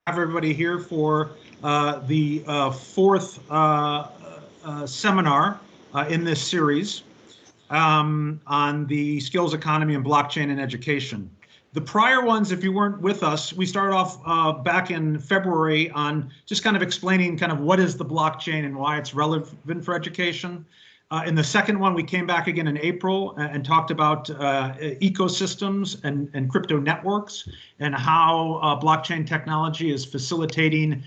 Have everybody here for the fourth seminar in this series on the skills economy and blockchain in education. The prior ones, if you weren't with us, we started off back in February on just kind of explaining kind of what is the blockchain and why it's relevant for education. In the second one, we came back again in April and talked about ecosystems and crypto networks and how blockchain technology is facilitating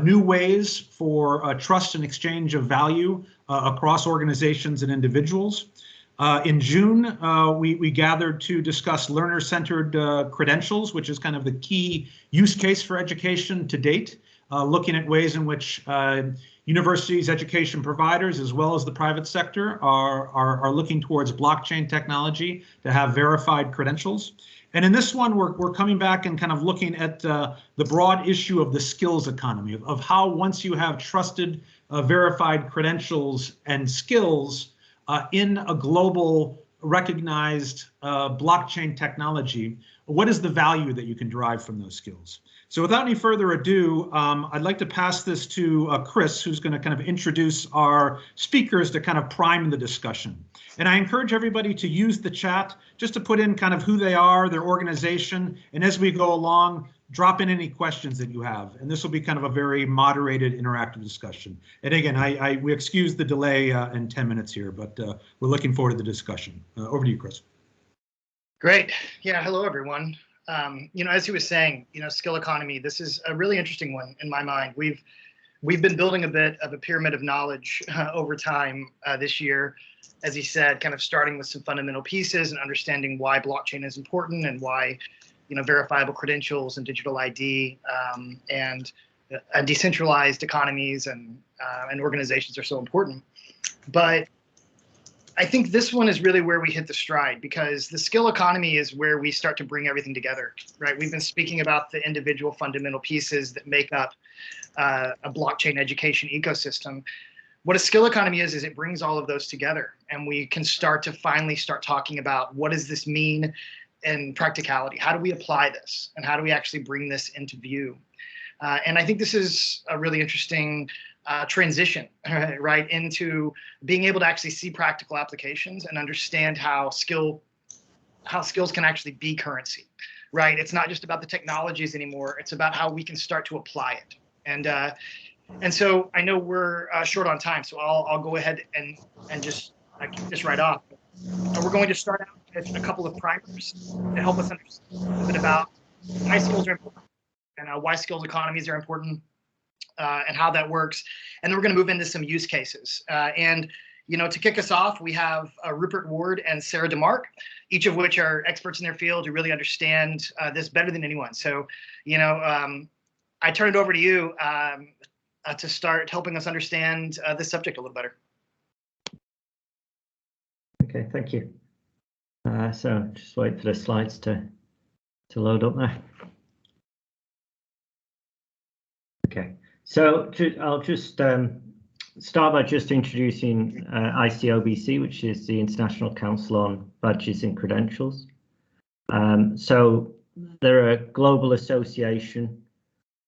new ways for trust and exchange of value across organizations and individuals. In June, we gathered to discuss learner-centered credentials, which is kind of the key use case for education to date, looking at ways in which universities, education providers, as well as the private sector are looking towards blockchain technology to have verified credentials. And in this one, we're coming back and kind of looking at the broad issue of the skills economy, of how once you have trusted, verified credentials and skills in a global recognized blockchain technology, what is the value that you can derive from those skills? So without any further ado, I'd like to pass this to Chris, who's going to kind of introduce our speakers to kind of prime the discussion. And I encourage everybody to use the chat just to put in kind of who they are, their organization, and as we go along, drop in any questions that you have. And this will be kind of a very moderated, interactive discussion. And again, we excuse the delay in 10 minutes here, but we're looking forward to the discussion. Over to you, Chris. Great. Yeah, hello, everyone. As he was saying, skill economy, this is a really interesting one in my mind. We've been building a bit of a pyramid of knowledge over time this year, as he said, kind of starting with some fundamental pieces and understanding why blockchain is important and why, verifiable credentials and digital ID and decentralized economies and organizations are so important. But I think this one is really where we hit the stride, because the skill economy is where we start to bring everything together, right? We've been speaking about the individual fundamental pieces that make up a blockchain education ecosystem. What a skill economy is it brings all of those together, and we can finally start talking about what does this mean in practicality? How do we apply this? And how do we actually bring this into view? And I think this is a really interesting transition, right, into being able to actually see practical applications and understand how skills can actually be currency, right? It's not just about the technologies anymore. It's about how we can start to apply it. And so I know we're short on time, so I'll go ahead and just kick this right off. We're going to start out with a couple of primers to help us understand a little bit about why skills are important and why skills economies are important. And how that works. And then we're going to move into some use cases. To kick us off, we have Rupert Ward and Sarah DeMark, each of which are experts in their field who really understand this better than anyone. So, I turn it over to you to start helping us understand this subject a little better. Okay, thank you. So just wait for the slides to load up there. Okay. So I'll just start by just introducing ICOBC, which is the International Council on Badges and Credentials. So they're a global association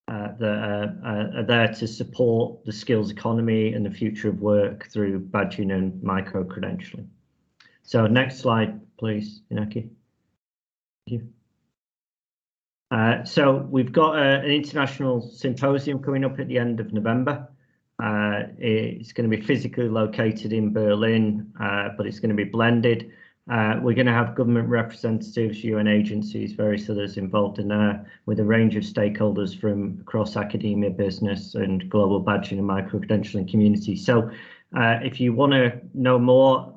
that are there to support the skills economy and the future of work through badging and micro-credentialing. So next slide, please, Inaki. Thank you. So we've got an international symposium coming up at the end of November. It's going to be physically located in Berlin, but it's going to be blended. We're going to have government representatives, UN agencies, various others involved in there, with a range of stakeholders from across academia, business, and global badging and micro-credentialing communities. So if you want to know more,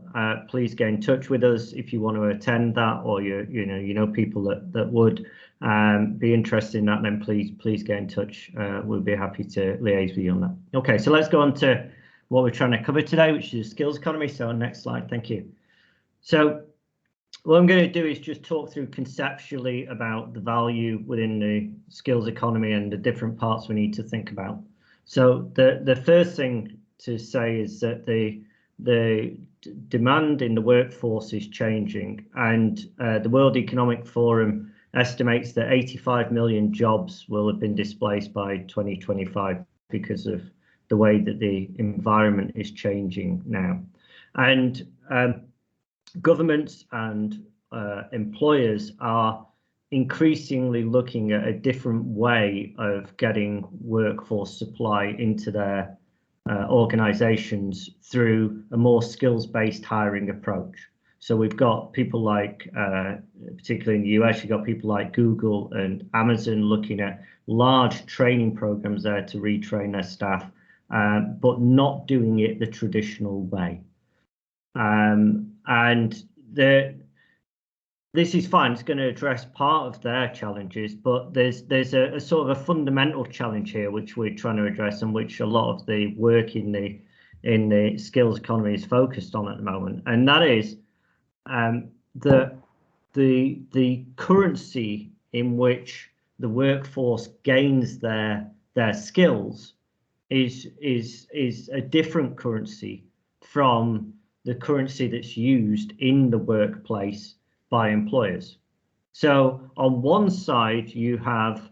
please get in touch with us. If you want to attend that, or you know people that would be interested in that, then please get in touch. We'll be happy to liaise with you on that. Okay, so let's go on to what we're trying to cover today, which is skills economy. So next slide, thank you. So what I'm going to do is just talk through conceptually about the value within the skills economy and the different parts we need to think about. So the first thing to say is that the demand in the workforce is changing, and the World Economic Forum estimates that 85 million jobs will have been displaced by 2025 because of the way that the environment is changing now. And governments and employers are increasingly looking at a different way of getting workforce supply into their organizations through a more skills-based hiring approach. So we've got people like, particularly in the US, you've got people like Google and Amazon looking at large training programs there to retrain their staff, but not doing it the traditional way. And this is fine, it's going to address part of their challenges, but there's a sort of a fundamental challenge here which we're trying to address, and which a lot of the work in the skills economy is focused on at the moment, and that is the currency in which the workforce gains their skills is a different currency from the currency that's used in the workplace by employers. So on one side you have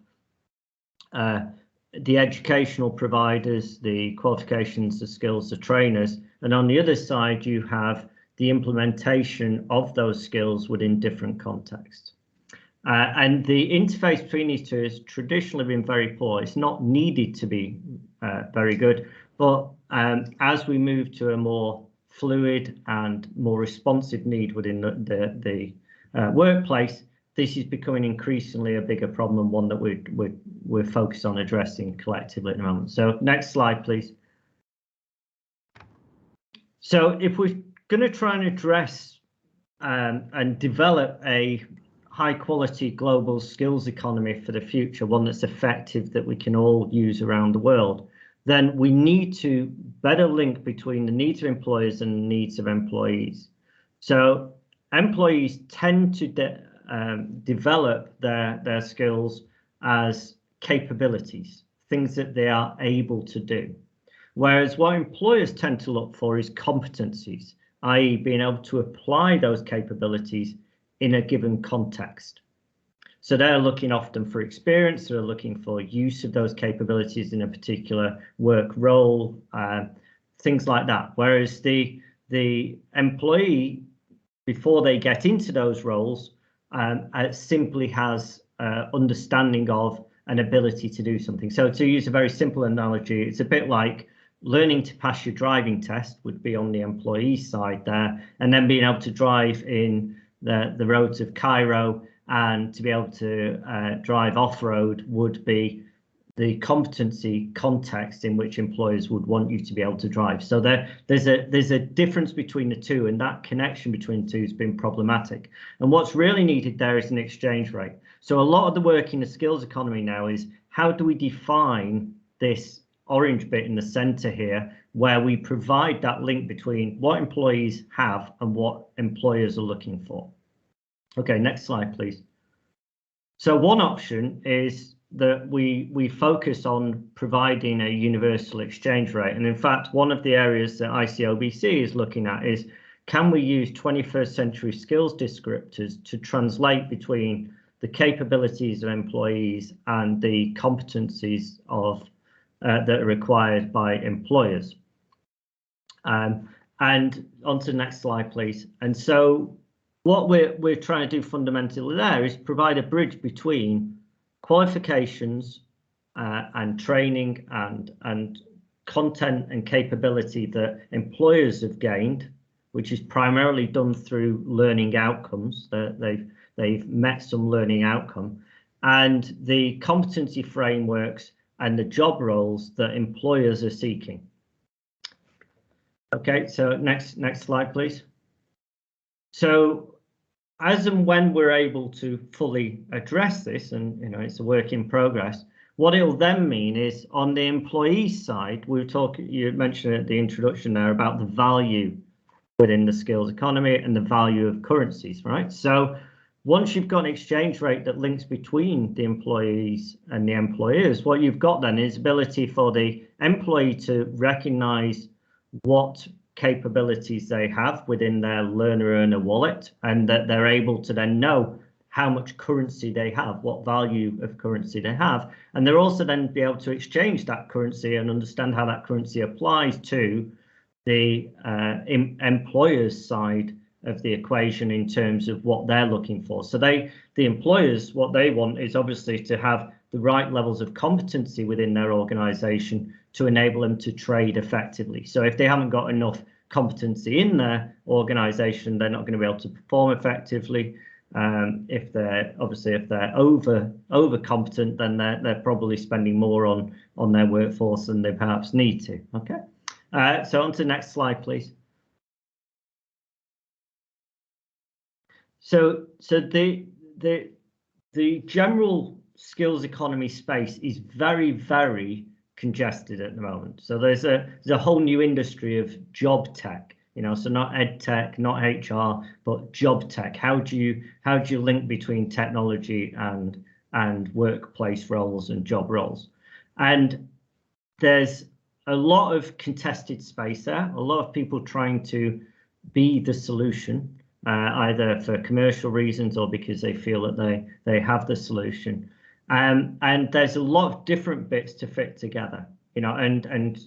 the educational providers, the qualifications, the skills, the trainers, and on the other side you have the implementation of those skills within different contexts. And the interface between these two has traditionally been very poor. It's not needed to be very good, but as we move to a more fluid and more responsive need within the workplace, this is becoming increasingly a bigger problem, and one that we're focused on addressing collectively at the moment. So next slide, please. So if we're going to try and address and develop a high quality global skills economy for the future, one that's effective, that we can all use around the world, then we need to better link between the needs of employers and the needs of employees. So employees tend to develop their skills as capabilities, things that they are able to do. Whereas what employers tend to look for is competencies, i.e. being able to apply those capabilities in a given context. So they're looking often for experience, they're looking for use of those capabilities in a particular work role, things like that. Whereas the employee, before they get into those roles, simply has understanding of an ability to do something. So to use a very simple analogy, it's a bit like learning to pass your driving test would be on the employee side there, and then being able to drive in the roads of Cairo and to be able to drive off-road would be the competency context in which employers would want you to be able to drive. So there's a difference between the two, and that connection between the two has been problematic. And what's really needed there is an exchange rate. So a lot of the work in the skills economy now is, how do we define this orange bit in the center here, where we provide that link between what employees have and what employers are looking for. Okay, next slide, please. So one option is that we focus on providing a universal exchange rate. And in fact, one of the areas that ICOBC is looking at is, can we use 21st century skills descriptors to translate between the capabilities of employees and the competencies of that are required by employers. And on to the next slide, please. And so what we're trying to do fundamentally there is provide a bridge between qualifications and training and content and capability that employers have gained, which is primarily done through learning outcomes, that they've met some learning outcome, and the competency frameworks and the job roles that employers are seeking. Okay, so next slide, please. So as and when we're able to fully address this, and it's a work in progress, what it'll then mean is, on the employee side, you mentioned at the introduction there about the value within the skills economy and the value of currencies, right? So once you've got an exchange rate that links between the employees and the employers, what you've got then is ability for the employee to recognize what capabilities they have within their learner earner wallet, and that they're able to then know how much currency they have, what value of currency they have, and they're also then be able to exchange that currency and understand how that currency applies to the employer's side of the equation in terms of what they're looking for. So the employers, what they want is obviously to have the right levels of competency within their organization to enable them to trade effectively. So if they haven't got enough competency in their organization, they're not going to be able to perform effectively. If they're over competent, then they're probably spending more on their workforce than they perhaps need to. Okay, so on to the next slide, please. So the general skills economy space is very, very congested at the moment. So there's a whole new industry of job tech. You know, so not EdTech, not HR, but job tech. How do you link between technology and workplace roles and job roles? And there's a lot of contested space there. A lot of people trying to be the solution, either for commercial reasons or because they feel that they have the solution. And there's a lot of different bits to fit together. You know, and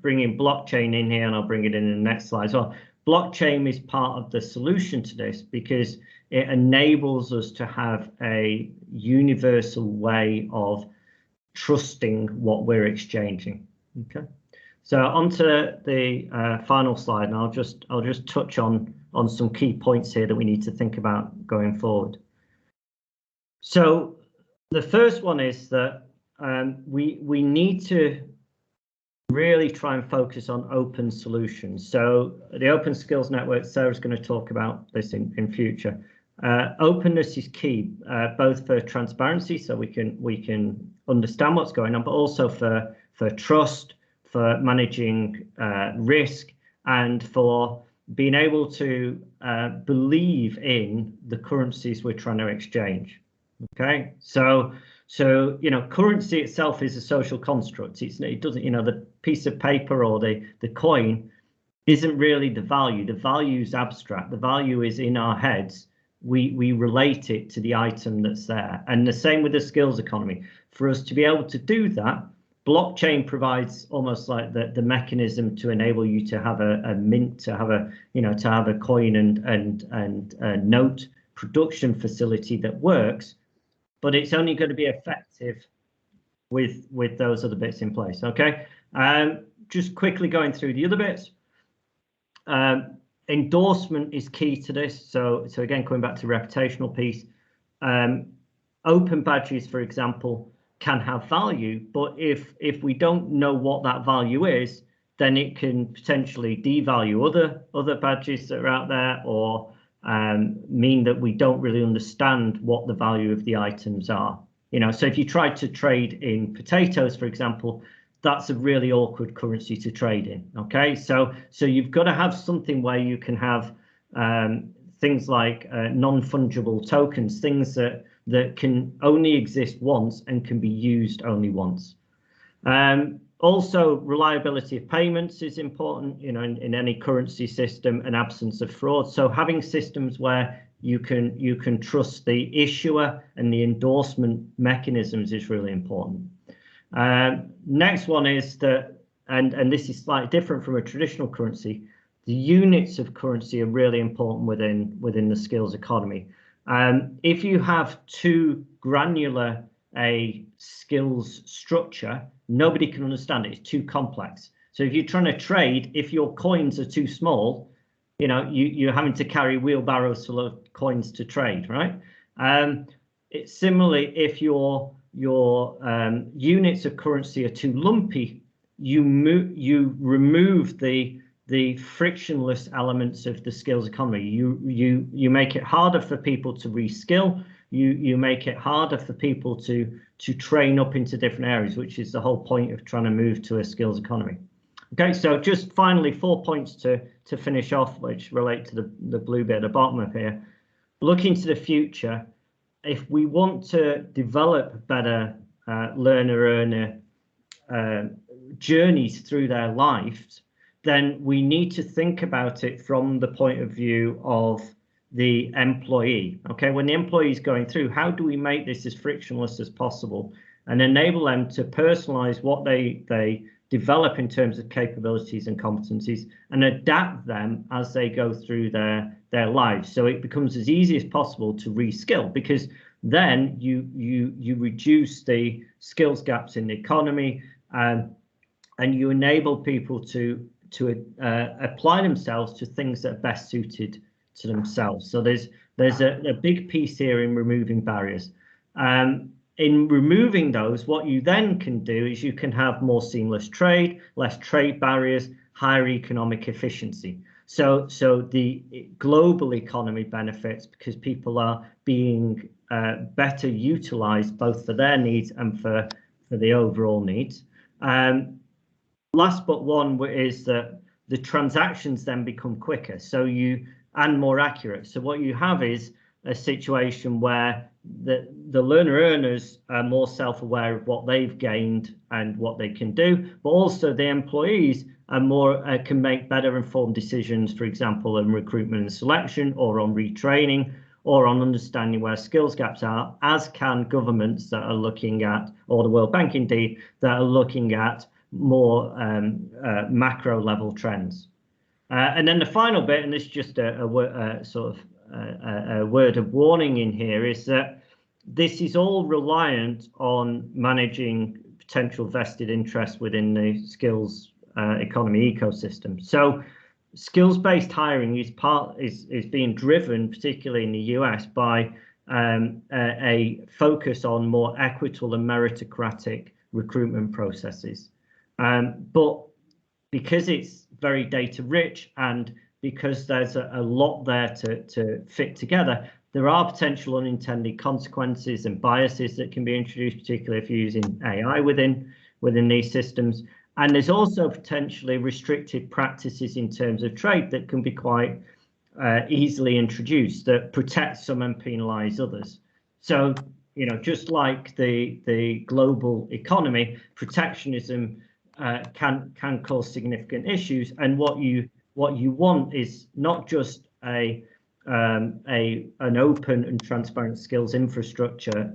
bringing blockchain in here, and I'll bring it in the next slide as well. Blockchain is part of the solution to this because it enables us to have a universal way of trusting what we're exchanging. Okay, so onto the final slide, and I'll just touch on some key points here that we need to think about going forward. So the first one is that we need to really try and focus on open solutions. So the Open Skills Network, Sarah's going to talk about this in future. Openness is key, both for transparency, so we can understand what's going on, but also for trust, for managing risk, and for being able to believe in the currencies we're trying to exchange. Okay, so you know, currency itself is a social construct. It doesn't, you know, the piece of paper or the coin isn't really the value. The value is abstract. The value is in our heads. We relate it to the item that's there. And the same with the skills economy. For us to be able to do that, blockchain provides almost like the mechanism to enable you to have a mint, to have a coin and a note production facility that works. But it's only going to be effective with those other bits in place. Okay, just quickly going through the other bits. Endorsement is key to this. So again, coming back to the reputational piece, open badges, for example, can have value, but if we don't know what that value is, then it can potentially devalue other badges that are out there, or mean that we don't really understand what the value of the items are. You know, so if you try to trade in potatoes, for example, that's a really awkward currency to trade in. Okay, so you've got to have something where you can have things like non-fungible tokens, things that can only exist once and can be used only once. Also, reliability of payments is important, you know, in any currency system, and absence of fraud. So having systems where you can trust the issuer and the endorsement mechanisms is really important. Next one is that, and this is slightly different from a traditional currency, the units of currency are really important within the skills economy. If you have too granular a skills structure, nobody can understand it. It's too complex. So if you're trying to trade, if your coins are too small, you know, you're having to carry wheelbarrows full of coins to trade, right? It's similarly, if your units of currency are too lumpy, you remove the frictionless elements of the skills economy. You make it harder for people to reskill. You make it harder for people to train up into different areas, which is the whole point of trying to move to a skills economy. Okay, so just finally 4 points to finish off, which relate to the blue bit at the bottom of here. Looking to the future, if we want to develop better learner-earner journeys through their lives, then we need to think about it from the point of view of the employee. Okay, when the employee is going through, how do we make this as frictionless as possible and enable them to personalize what they develop in terms of capabilities and competencies and adapt them as they go through their lives, so it becomes as easy as possible to reskill, because then you reduce the skills gaps in the economy, and you enable people to apply themselves to things that are best suited to themselves. So there's a big piece here in removing barriers. In removing those, what you then can do is you can have more seamless trade, less trade barriers, higher economic efficiency. So the global economy benefits because people are being better utilized both for their needs and for the overall needs. Last but one is that the transactions then become quicker and more accurate. So what you have is a situation where the learner earners are more self-aware of what they've gained and what they can do, but also the employees are more can make better informed decisions, for example, on recruitment and selection, or on retraining, or on understanding where skills gaps are, as can governments that are looking at, or the World Bank indeed, that are looking at more macro level trends. And then the final bit, and this is just a word of warning in here, is that this is all reliant on managing potential vested interest within the skills economy ecosystem. So skills-based hiring is being driven, particularly in the US, by a focus on more equitable and meritocratic recruitment processes. But because it's very data rich and because there's a lot there to fit together, there are potential unintended consequences and biases that can be introduced, particularly if you're using AI within these systems. And there's also potentially restricted practices in terms of trade that can be quite easily introduced that protect some and penalize others. So, just like the global economy, protectionism can cause significant issues. And what you want is not just an open and transparent skills infrastructure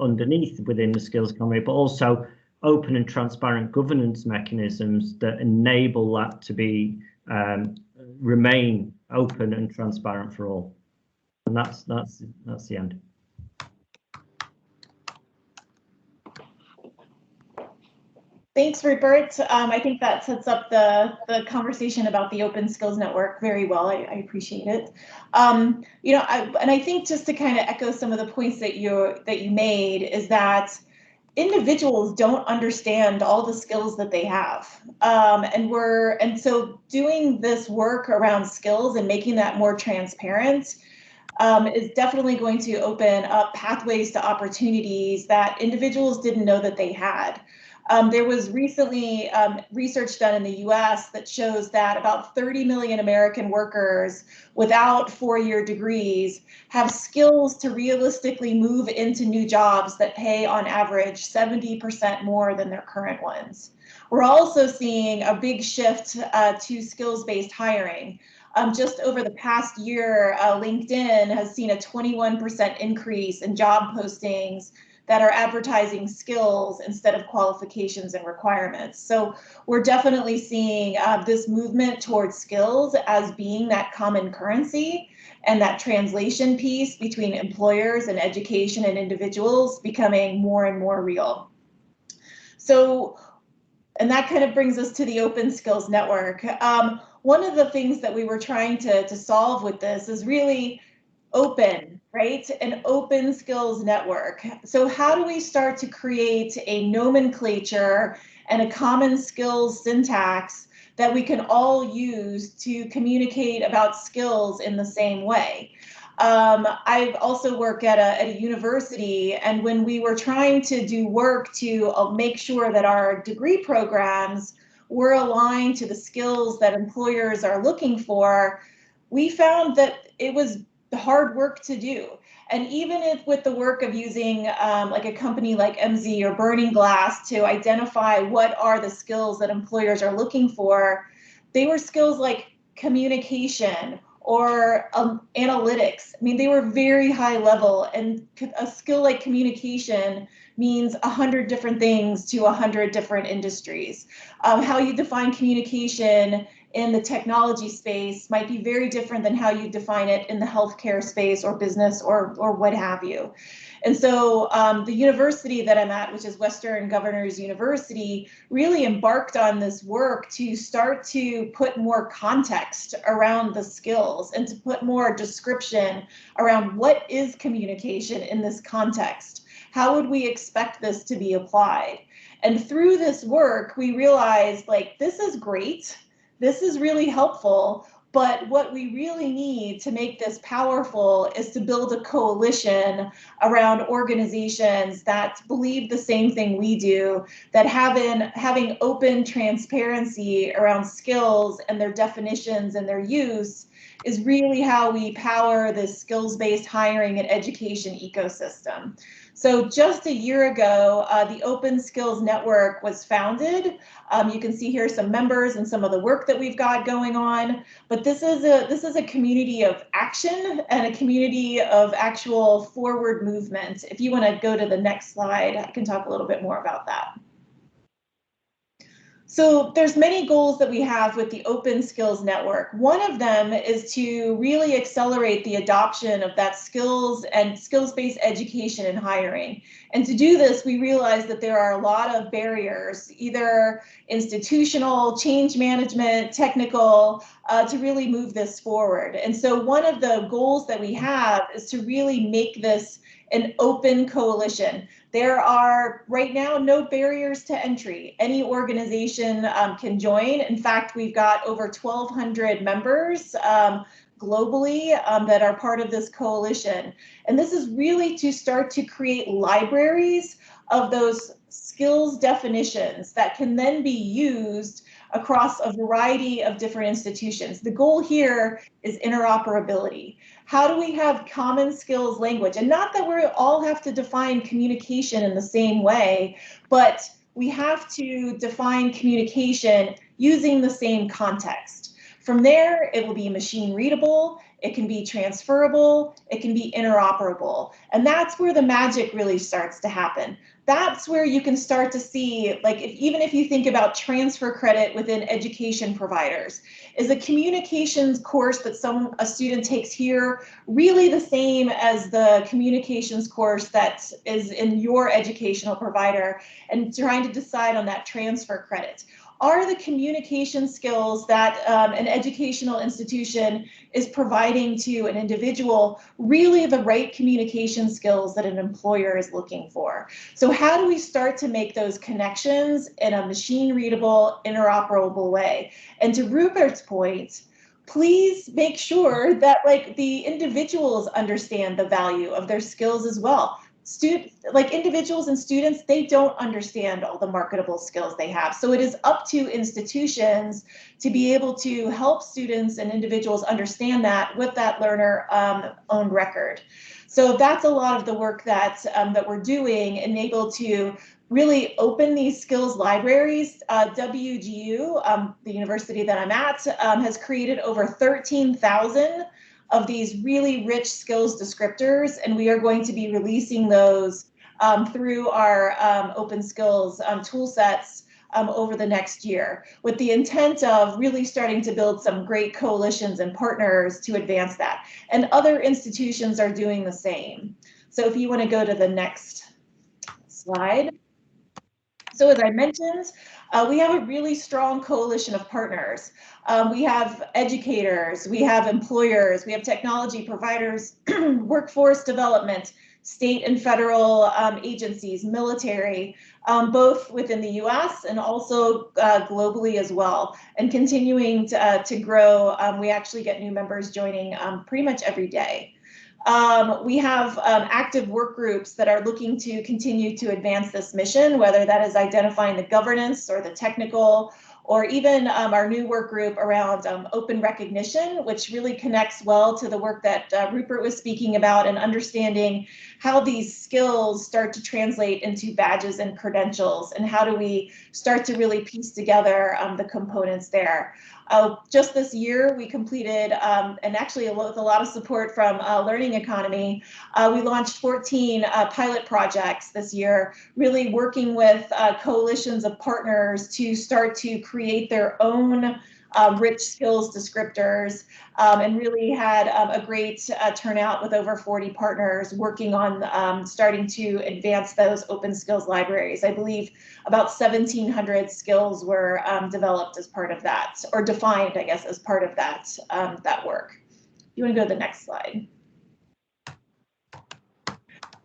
underneath within the skills economy, but also open and transparent governance mechanisms that enable that to be remain open and transparent for all. And that's the end. Thanks, Rupert. I think that sets up the conversation about the Open Skills Network very well. I appreciate it. And I think just to kind of echo some of the points that you made is that individuals don't understand all the skills that they have, and so doing this work around skills and making that more transparent is definitely going to open up pathways to opportunities that individuals didn't know that they had. There was recently research done in the US that shows that about 30 million American workers without four-year degrees have skills to realistically move into new jobs that pay on average 70% more than their current ones. We're also seeing a big shift to skills-based hiring. Just over the past year, LinkedIn has seen a 21% increase in job postings that are advertising skills instead of qualifications and requirements. So we're definitely seeing this movement towards skills as being that common currency, and that translation piece between employers and education and individuals becoming more and more real. So, and that kind of brings us to the Open Skills Network. One of the things that we were trying to solve with this is really open, right? An open skills network. So how do we start to create a nomenclature and a common skills syntax that we can all use to communicate about skills in the same way? I also work at a university, and when we were trying to do work to make sure that our degree programs were aligned to the skills that employers are looking for, we found that it was hard work to do. And even if with the work of using like a company like MZ or Burning Glass to identify what are the skills that employers are looking for, they were skills like communication or analytics. I mean, they were very high level, and a skill like communication means 100 different things to 100 different industries. How you define communication in the technology space might be very different than how you define it in the healthcare space or business or what have you. And so the university that I'm at, which is Western Governors University, really embarked on this work to start to put more context around the skills and to put more description around what is communication in this context. How would we expect this to be applied? And through this work, we realized, like, this is great. This is really helpful. But what we really need to make this powerful is to build a coalition around organizations that believe the same thing we do, that having open transparency around skills and their definitions and their use is really how we power this skills-based hiring and education ecosystem. So just a year ago, the Open Skills Network was founded. You can see here some members and some of the work that we've got going on. But this is a community of action and a community of actual forward movement. If you want to go to the next slide, I can talk a little bit more about that. So there's many goals that we have with the Open Skills Network. One of them is to really accelerate the adoption of that skills and skills-based education and hiring. And to do this, we realize that there are a lot of barriers, either institutional, change management, technical, to really move this forward. And so one of the goals that we have is to really make this an open coalition. There are right now no barriers to entry. Any organization can join. In fact, we've got over 1,200 members globally that are part of this coalition. And this is really to start to create libraries of those skills definitions that can then be used across a variety of different institutions. The goal here is interoperability. How do we have common skills language? And not that we all have to define communication in the same way, but we have to define communication using the same context. From there, it will be machine readable, it can be transferable, it can be interoperable. And that's where the magic really starts to happen. That's where you can start to see, like, even if you think about transfer credit within education providers, is a communications course that a student takes here really the same as the communications course that is in your educational provider, and trying to decide on that transfer credit? Are the communication skills that an educational institution is providing to an individual really the right communication skills that an employer is looking for? So how do we start to make those connections in a machine readable, interoperable way? And to Rupert's point, please make sure that, like, the individuals understand the value of their skills as well. Individuals and students, they don't understand all the marketable skills they have. So it is up to institutions to be able to help students and individuals understand that with that learner owned record. So that's a lot of the work that we're doing, and able to really open these skills libraries. WGU, the university that I'm at, has created over 13,000 of these really rich skills descriptors, and we are going to be releasing those through our open skills tool sets over the next year, with the intent of really starting to build some great coalitions and partners to advance that. And other institutions are doing the same. So if you want to go to the next slide. So as I mentioned, we have a really strong coalition of partners. We have educators, we have employers, we have technology providers, workforce development, state and federal agencies, military, both within the US and also globally as well, and continuing to grow. We actually get new members joining pretty much every day. We have active work groups that are looking to continue to advance this mission, whether that is identifying the governance or the technical or even our new work group around open recognition, which really connects well to the work that Rupert was speaking about, and understanding how these skills start to translate into badges and credentials, and how do we start to really piece together the components there. Just this year, we completed, and actually with a lot of support from Learning Economy, we launched 14 pilot projects this year, really working with coalitions of partners to start to create their own rich skills descriptors, and really had a great turnout with over 40 partners working on starting to advance those open skills libraries. I believe about 1,700 skills were developed as part of that, or defined, I guess, as part of that, that work. You want to go to the next slide?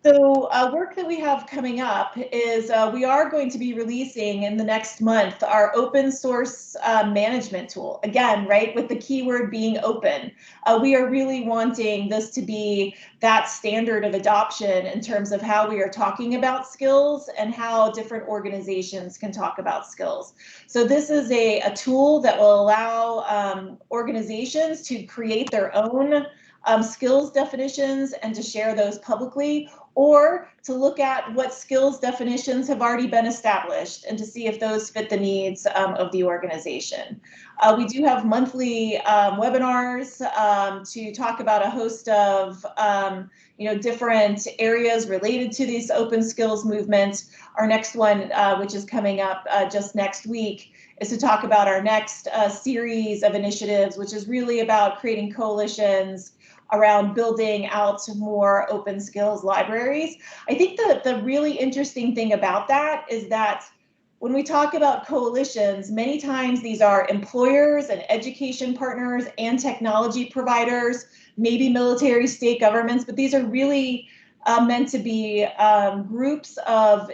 So work that we have coming up is we are going to be releasing in the next month our open source management tool. Again, right, with the keyword being open. We are really wanting this to be that standard of adoption in terms of how we are talking about skills and how different organizations can talk about skills. So this is a tool that will allow organizations to create their own skills definitions and to share those publicly, or to look at what skills definitions have already been established and to see if those fit the needs of the organization. We do have monthly webinars to talk about a host of different areas related to these open skills movement. Our next one, which is coming up just next week, is to talk about our next series of initiatives, which is really about creating coalitions around building out more open skills libraries. I think the really interesting thing about that is that when we talk about coalitions, many times these are employers and education partners and technology providers, maybe military, state governments, but these are really meant to be groups of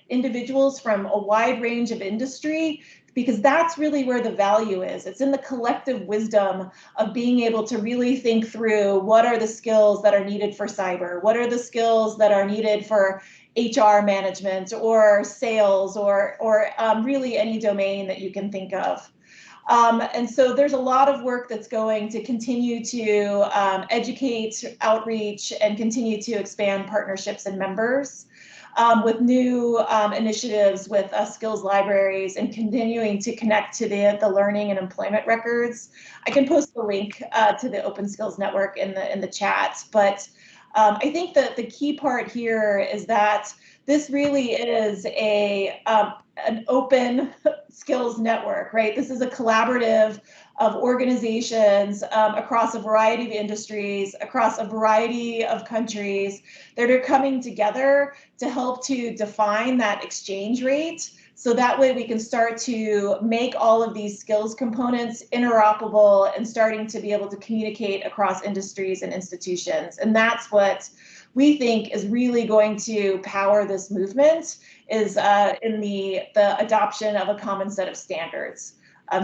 individuals from a wide range of industry, because that's really where the value is. It's in the collective wisdom of being able to really think through what are the skills that are needed for cyber, what are the skills that are needed for HR management or sales or really any domain that you can think of. And so there's a lot of work that's going to continue to educate, outreach, and continue to expand partnerships and members. With new initiatives with skills libraries and continuing to connect to the learning and employment records. I can post the link to the Open Skills Network in the chat, but I think that the key part here is that this really is an open skills network, right? This is a collaborative of organizations across a variety of industries, across a variety of countries that are coming together to help to define that exchange rate. So that way we can start to make all of these skills components interoperable and starting to be able to communicate across industries and institutions. And that's what we think is really going to power this movement, is in the adoption of a common set of standards.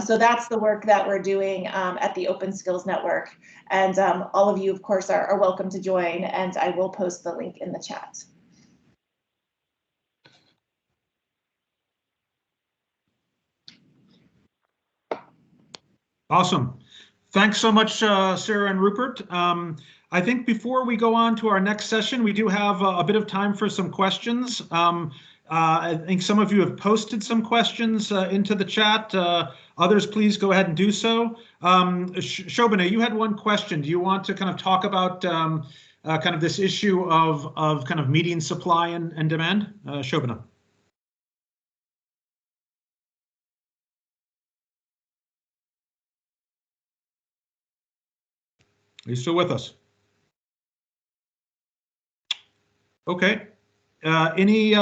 So that's the work that we're doing at the Open Skills Network. And all of you, of course, are welcome to join, and I will post the link in the chat. Awesome. Thanks so much, Sarah and Rupert. I think before we go on to our next session, we do have a bit of time for some questions. I think some of you have posted some questions into the chat. Others, please go ahead and do so. Shobana, you had one question. Do you want to kind of talk about kind of this issue of kind of meeting supply and demand? Shobana. Are you still with us? Okay. Any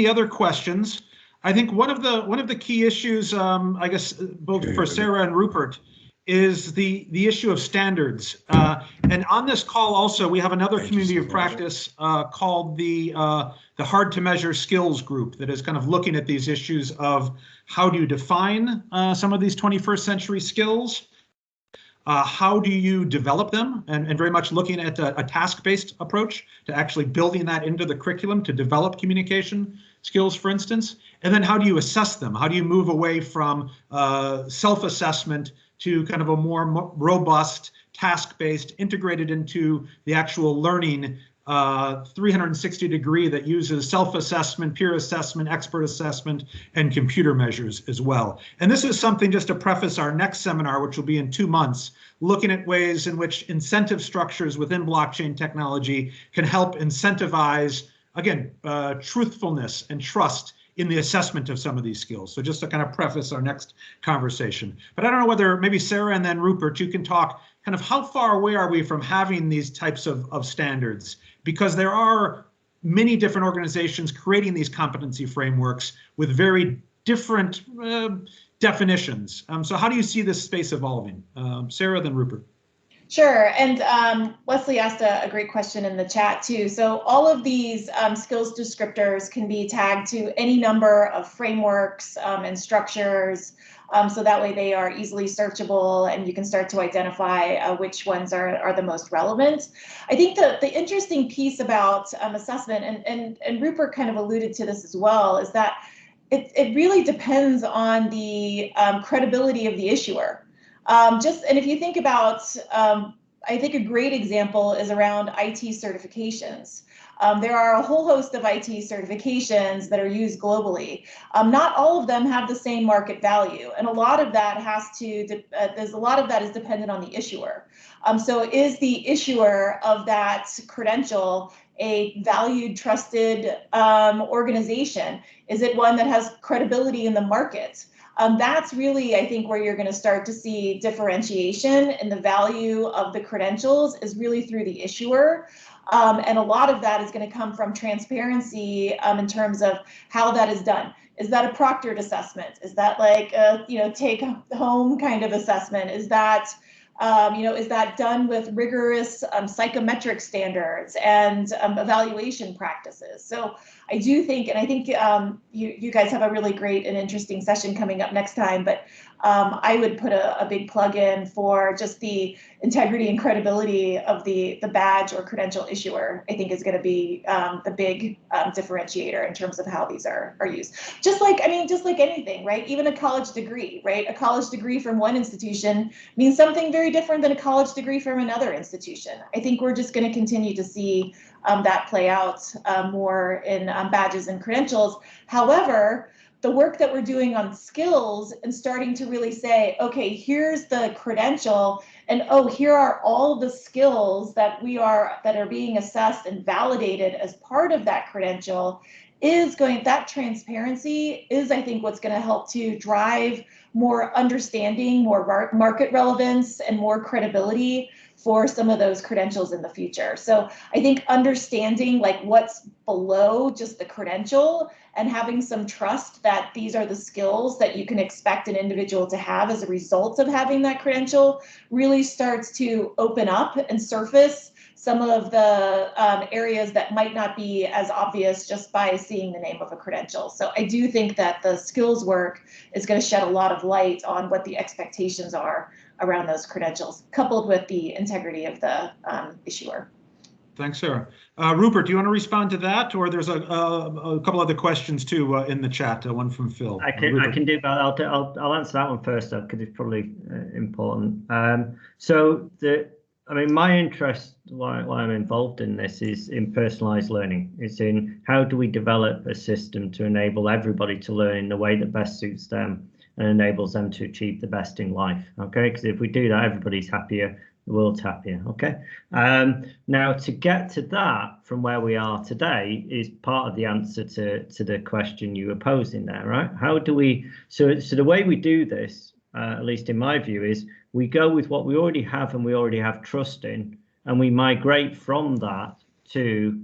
other questions? I think one of the key issues, I guess, both for Sarah and Rupert, is the issue of standards. And on this call also, we have another community of practice called the Hard to Measure Skills Group that is kind of looking at these issues of how do you define some of these 21st century skills. How do you develop them? And very much looking at a task-based approach to actually building that into the curriculum to develop communication skills, for instance. And then how do you assess them? How do you move away from self-assessment to kind of a more robust, task-based, integrated into the actual learning 360 degree that uses self-assessment, peer assessment, expert assessment, and computer measures as well. And this is something, just to preface our next seminar, which will be in 2 months, looking at ways in which incentive structures within blockchain technology can help incentivize, again, truthfulness and trust in the assessment of some of these skills. So just to kind of preface our next conversation. But I don't know whether maybe Sarah and then Rupert, you can talk kind of how far away are we from having these types of standards? Because there are many different organizations creating these competency frameworks with very different definitions. So how do you see this space evolving? Sarah, then Rupert. Sure, and Wesley asked a great question in the chat too. So all of these skills descriptors can be tagged to any number of frameworks and structures, so that way they are easily searchable and you can start to identify which ones are the most relevant. I think the interesting piece about assessment, and Rupert kind of alluded to this as well, is that it really depends on the credibility of the issuer. And if you think about, I think a great example is around IT certifications. There are a whole host of IT certifications that are used globally. Not all of them have the same market value, and a lot of that is dependent on the issuer. So is the issuer of that credential a valued, trusted organization? Is it one that has credibility in the market? That's really, I think, where you're going to start to see differentiation in the value of the credentials is really through the issuer. And a lot of that is going to come from transparency in terms of how that is done. Is that a proctored assessment? Is that like a take home kind of assessment? Is that is that done with rigorous psychometric standards and evaluation practices? So I do think, and I think you guys have a really great and interesting session coming up next time, but I would put a big plug in for just the integrity and credibility of the badge or credential issuer. I think is going to be the big differentiator in terms of how these are used. Just like anything, right? Even a college degree, right? A college degree from one institution means something very different than a college degree from another institution. I think we're just going to continue to see that play out more in badges and credentials. However, the work that we're doing on skills and starting to really say, okay, here's the credential, and oh, here are all the skills that are being assessed and validated as part of that credential, that transparency is, I think, what's going to help to drive more understanding, more market relevance, and more credibility for some of those credentials in the future. So I think understanding like what's below just the credential and having some trust that these are the skills that you can expect an individual to have as a result of having that credential really starts to open up and surface some of the areas that might not be as obvious just by seeing the name of a credential. So I do think that the skills work is going to shed a lot of light on what the expectations are around those credentials, coupled with the integrity of the issuer. Thanks, Sarah. Rupert, do you want to respond to that, or there's a couple other questions too in the chat? One from Phil. I can do that. I'll answer that one first, though, because it's probably important. My interest, why I'm involved in this, is in personalized learning. It's in how do we develop a system to enable everybody to learn in the way that best suits them and enables them to achieve the best in life. Okay, because if we do that, everybody's happier, the world's happier. Okay. Now, to get to that from where we are today is part of the answer to the question you were posing there, right? How do we? So the way we do this, at least in my view, is we go with what we already have and we already have trust in, and we migrate from that to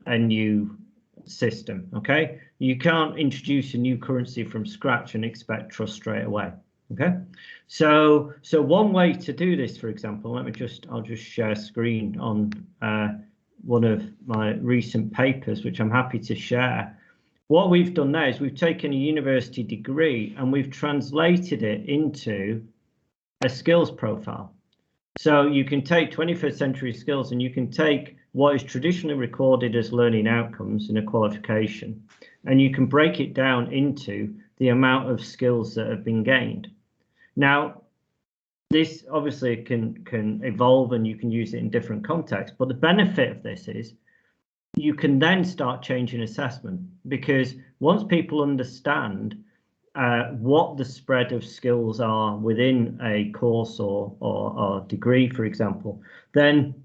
a new system. Okay, you can't introduce a new currency from scratch and expect trust straight away. Okay, so one way to do this, for example, I'll just share screen on one of my recent papers, which I'm happy to share. What we've done there is we've taken a university degree and we've translated it into a skills profile. So you can take 21st century skills and you can take what is traditionally recorded as learning outcomes in a qualification, and you can break it down into the amount of skills that have been gained. Now, this obviously can evolve and you can use it in different contexts, but the benefit of this is you can then start changing assessment, because once people understand what the spread of skills are within a course or degree, for example, then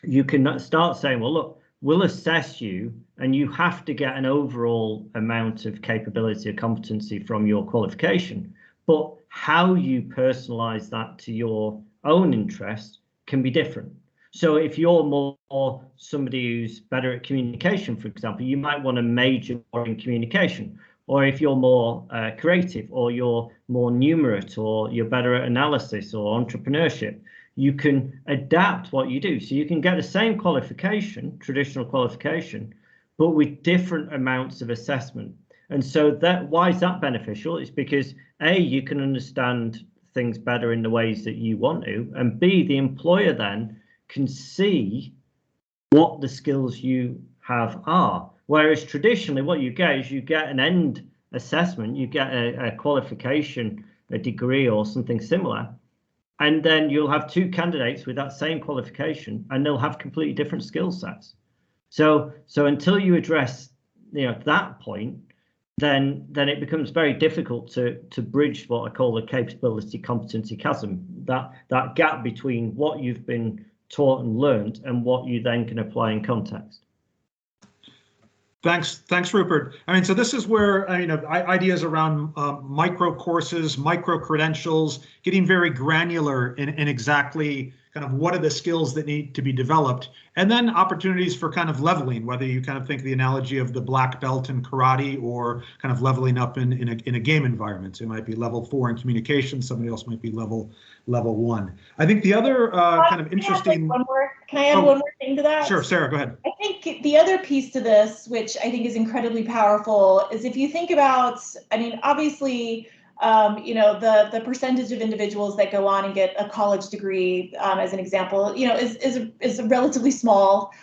you can start saying, well, look, we'll assess you and you have to get an overall amount of capability or competency from your qualification, but how you personalize that to your own interest can be different. So if you're more somebody who's better at communication, for example, you might want to major more in communication. Or if you're more creative, or you're more numerate, or you're better at analysis or entrepreneurship, you can adapt what you do. So you can get the same qualification, traditional qualification, but with different amounts of assessment. And so why is that beneficial? It's because A, you can understand things better in the ways that you want to, and B, the employer then can see what the skills you have are. Whereas traditionally what you get is you get an end assessment, you get a qualification, a degree or something similar, and then you'll have two candidates with that same qualification and they'll have completely different skill sets. So until you address that point, then it becomes very difficult to bridge what I call the capability competency chasm, that gap between what you've been taught and learned and what you then can apply in context. Thanks, Rupert. I mean, so this is where ideas around micro courses, micro credentials, getting very granular in exactly kind of what are the skills that need to be developed, and then opportunities for kind of leveling, whether you kind of think the analogy of the black belt in karate or kind of leveling up in a game environment. So it might be level 4 in communication, somebody else might be level 1. I think the other kind of interesting. Can I add one more thing to that? Sure, Sarah, go ahead. I think the other piece to this, which I think is incredibly powerful, is if you think about, I mean, obviously, the percentage of individuals that go on and get a college degree, as an example, is a relatively small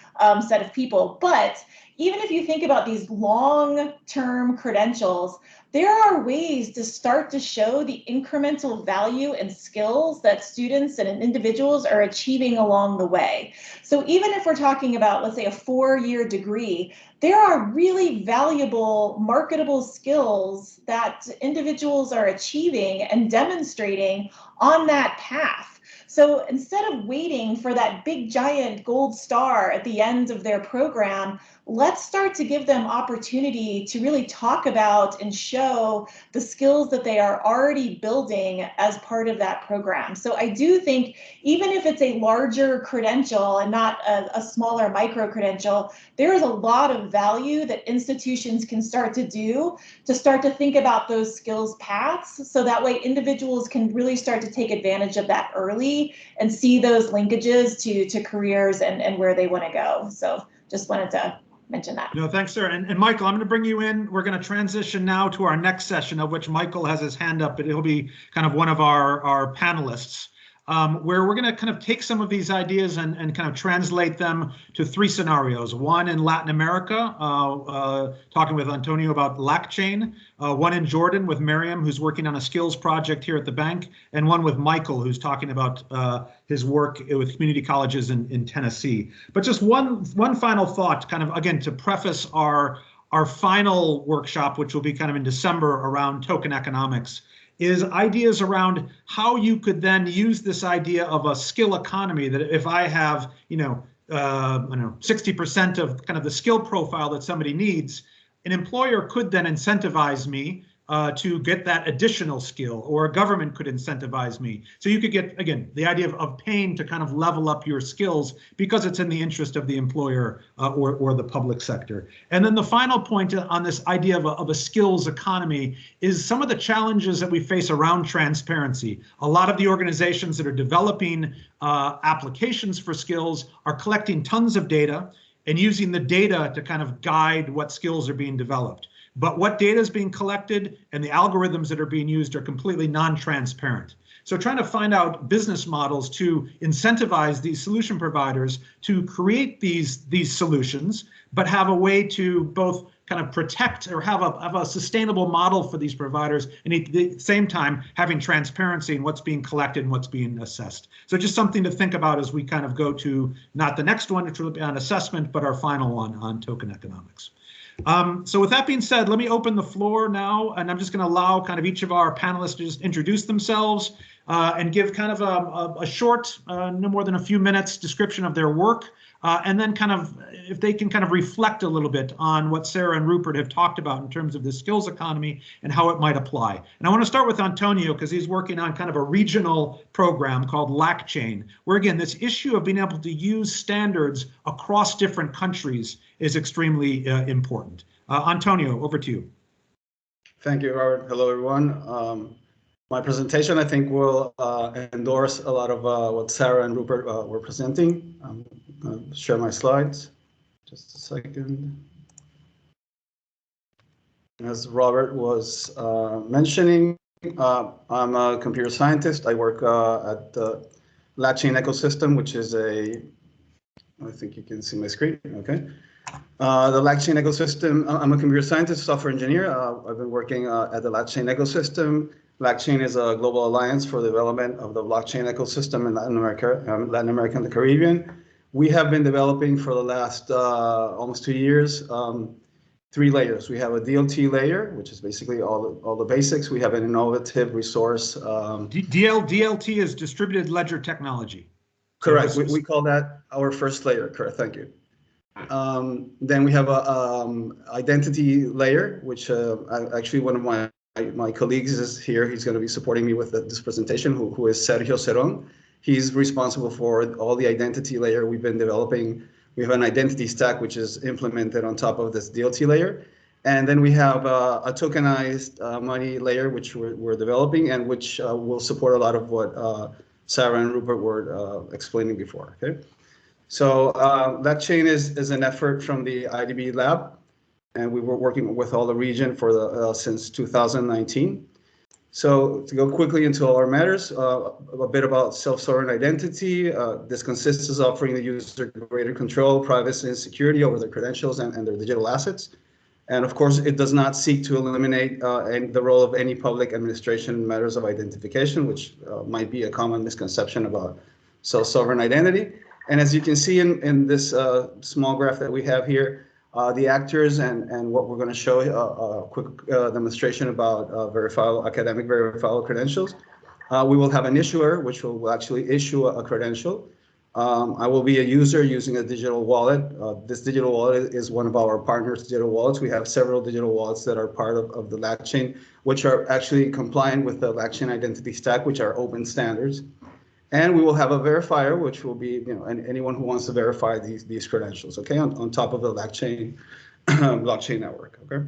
set of people. But even if you think about these long-term credentials, there are ways to start to show the incremental value and skills that students and individuals are achieving along the way. So even if we're talking about, let's say, a 4-year degree, there are really valuable, marketable skills that individuals are achieving and demonstrating on that path. So instead of waiting for that big giant gold star at the end of their program, let's start to give them opportunity to really talk about and show the skills that they are already building as part of that program. So I do think even if it's a larger credential and not a smaller micro credential, there is a lot of value that institutions can start to do to start to think about those skills paths. So that way individuals can really start to take advantage of that early and see those linkages to careers and where they want to go. So just wanted to mention that. No, thanks, Sarah. And Michael, I'm going to bring you in. We're going to transition now to our next session, of which Michael has his hand up, but he'll be kind of one of our panelists, where we're going to kind of take some of these ideas and kind of translate them to 3 scenarios. One in Latin America, talking with Antonio about Blackchain, one in Jordan with Miriam, who's working on a skills project here at the bank, and one with Michael, who's talking about his work with community colleges in Tennessee. But just one final thought, kind of, again, to preface our final workshop, which will be kind of in December around token economics, is ideas around how you could then use this idea of a skill economy, that if I have, 60% of kind of the skill profile that somebody needs, an employer could then incentivize me to get that additional skill, or a government could incentivize me. So you could get, again, the idea of paying to kind of level up your skills because it's in the interest of the employer or the public sector. And then the final point on this idea of a skills economy is some of the challenges that we face around transparency. A lot of the organizations that are developing applications for skills are collecting tons of data and using the data to kind of guide what skills are being developed. But what data is being collected and the algorithms that are being used are completely non-transparent. So trying to find out business models to incentivize these solution providers to create these solutions, but have a way to both kind of protect or have a sustainable model for these providers, and at the same time having transparency in what's being collected and what's being assessed. So just something to think about as we kind of go to not the next one, which will be on assessment, but our final one on token economics. So with that being said, let me open the floor now, and I'm just going to allow kind of each of our panelists to just introduce themselves and give kind of a short, no more than a few minutes description of their work. And then kind of, if they can kind of reflect a little bit on what Sarah and Rupert have talked about in terms of the skills economy and how it might apply. And I want to start with Antonio, because he's working on kind of a regional program called Blackchain, where again, this issue of being able to use standards across different countries is extremely important. Antonio, over to you. Thank you, Robert. Hello, everyone. My presentation, I think, will endorse a lot of what Sarah and Rupert were presenting. I'm going to share my slides. Just a second. As Robert was mentioning, I'm a computer scientist. I work at the Blackchain Ecosystem, which is I think you can see my screen, okay. The Blackchain Ecosystem, I'm a computer scientist, software engineer. I've been working at the Blackchain Ecosystem. Blackchain is a global alliance for the development of the blockchain ecosystem in Latin America and the Caribbean. We have been developing for the last almost 2 years, 3 layers. We have a DLT layer, which is basically all the basics. We have an innovative resource. DLT is distributed ledger technology. Correct. So we call that our first layer. Correct. Thank you. Then we have a identity layer, which actually one of my colleagues is here. He's going to be supporting me with this presentation, who is Sergio Cerón. He's responsible for all the identity layer we've been developing. We have an identity stack, which is implemented on top of this DLT layer. And then we have a tokenized money layer, which we're developing, and which will support a lot of what Sarah and Rupert were explaining before. Okay. So Blackchain is an effort from the IDB lab, and we were working with all the region for since 2019. So to go quickly into all our matters, a bit about self-sovereign identity. This consists of offering the user greater control, privacy, and security over their credentials and their digital assets. And of course, it does not seek to eliminate the role of any public administration in matters of identification, which might be a common misconception about self-sovereign identity. And as you can see in this small graph that we have here, the actors and what we're going to show a quick demonstration about academic verifiable credentials. We will have an issuer, which will actually issue a credential. I will be a user using a digital wallet. This digital wallet is one of our partners' digital wallets. We have several digital wallets that are part of the Blackchain, which are actually compliant with the Blackchain identity stack, which are open standards. And we will have a verifier, which will be, anyone who wants to verify these credentials, okay, on top of the blockchain network, okay.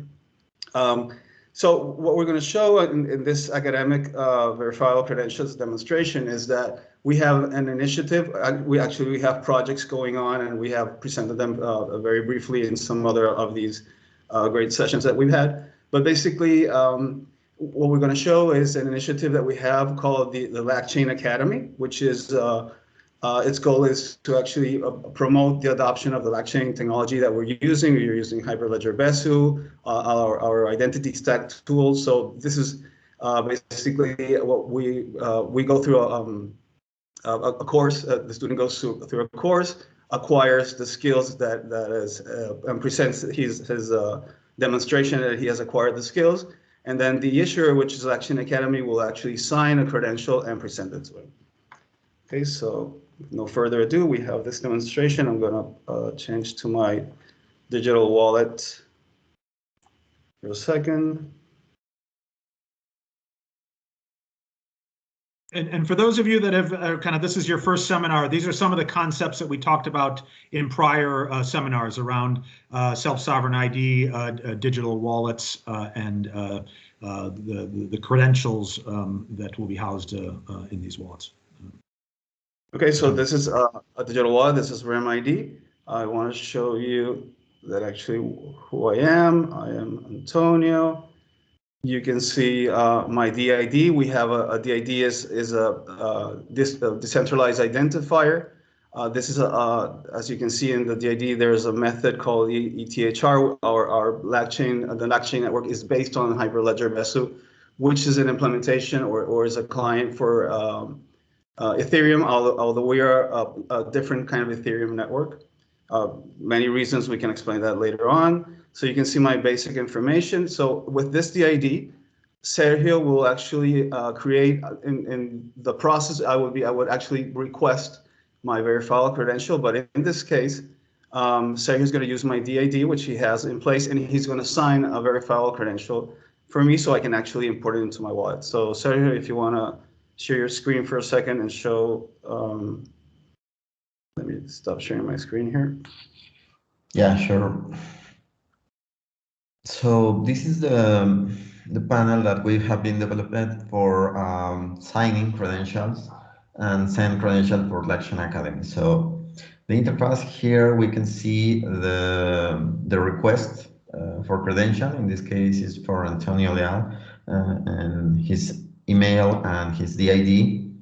So what we're going to show in this academic verifiable credentials demonstration is that we have an initiative. We have projects going on, and we have presented them very briefly in some other of these great sessions that we've had. But basically, what we're going to show is an initiative that we have called the Blackchain Academy, which is its goal is to actually promote the adoption of the Blackchain technology that we're using. We're using Hyperledger Besu, our identity stack tools. So this is basically what we go through a course. The student goes through a course, acquires the skills that is and presents his demonstration that he has acquired the skills. And then the issuer, which is Blackchain Academy, will actually sign a credential and present it to him. Okay, so with no further ado, we have this demonstration. I'm going to change to my digital wallet for a second. And for those of you that have this is your first seminar, these are some of the concepts that we talked about in prior seminars around self-sovereign ID, digital wallets, and the credentials that will be housed in these wallets. Okay, so this is a digital wallet. This is REMID. I want to show you that actually who I am. I am Antonio. You can see my DID. We have a DID is a decentralized identifier. This is as you can see in the DID, there's a method called ETHR. Our Blackchain, the Blackchain network is based on Hyperledger Besu, which is an implementation or is a client for Ethereum, although we are a different kind of Ethereum network. Many reasons, we can explain that later on. So you can see my basic information. So with this DID, Sergio will actually create in the process. I would actually request my verifiable credential, but in this case, Sergio is going to use my DID, which he has in place, and he's going to sign a verifiable credential for me, so I can actually import it into my wallet. So Sergio, if you want to share your screen for a second and show. Let me stop sharing my screen here. Yeah, sure. So this is the panel that we have been developed for signing credentials and send credentials for Blackchain Academy. So the interface here, we can see the request for credential. In this case, is for Antonio Leal and his email and his DID.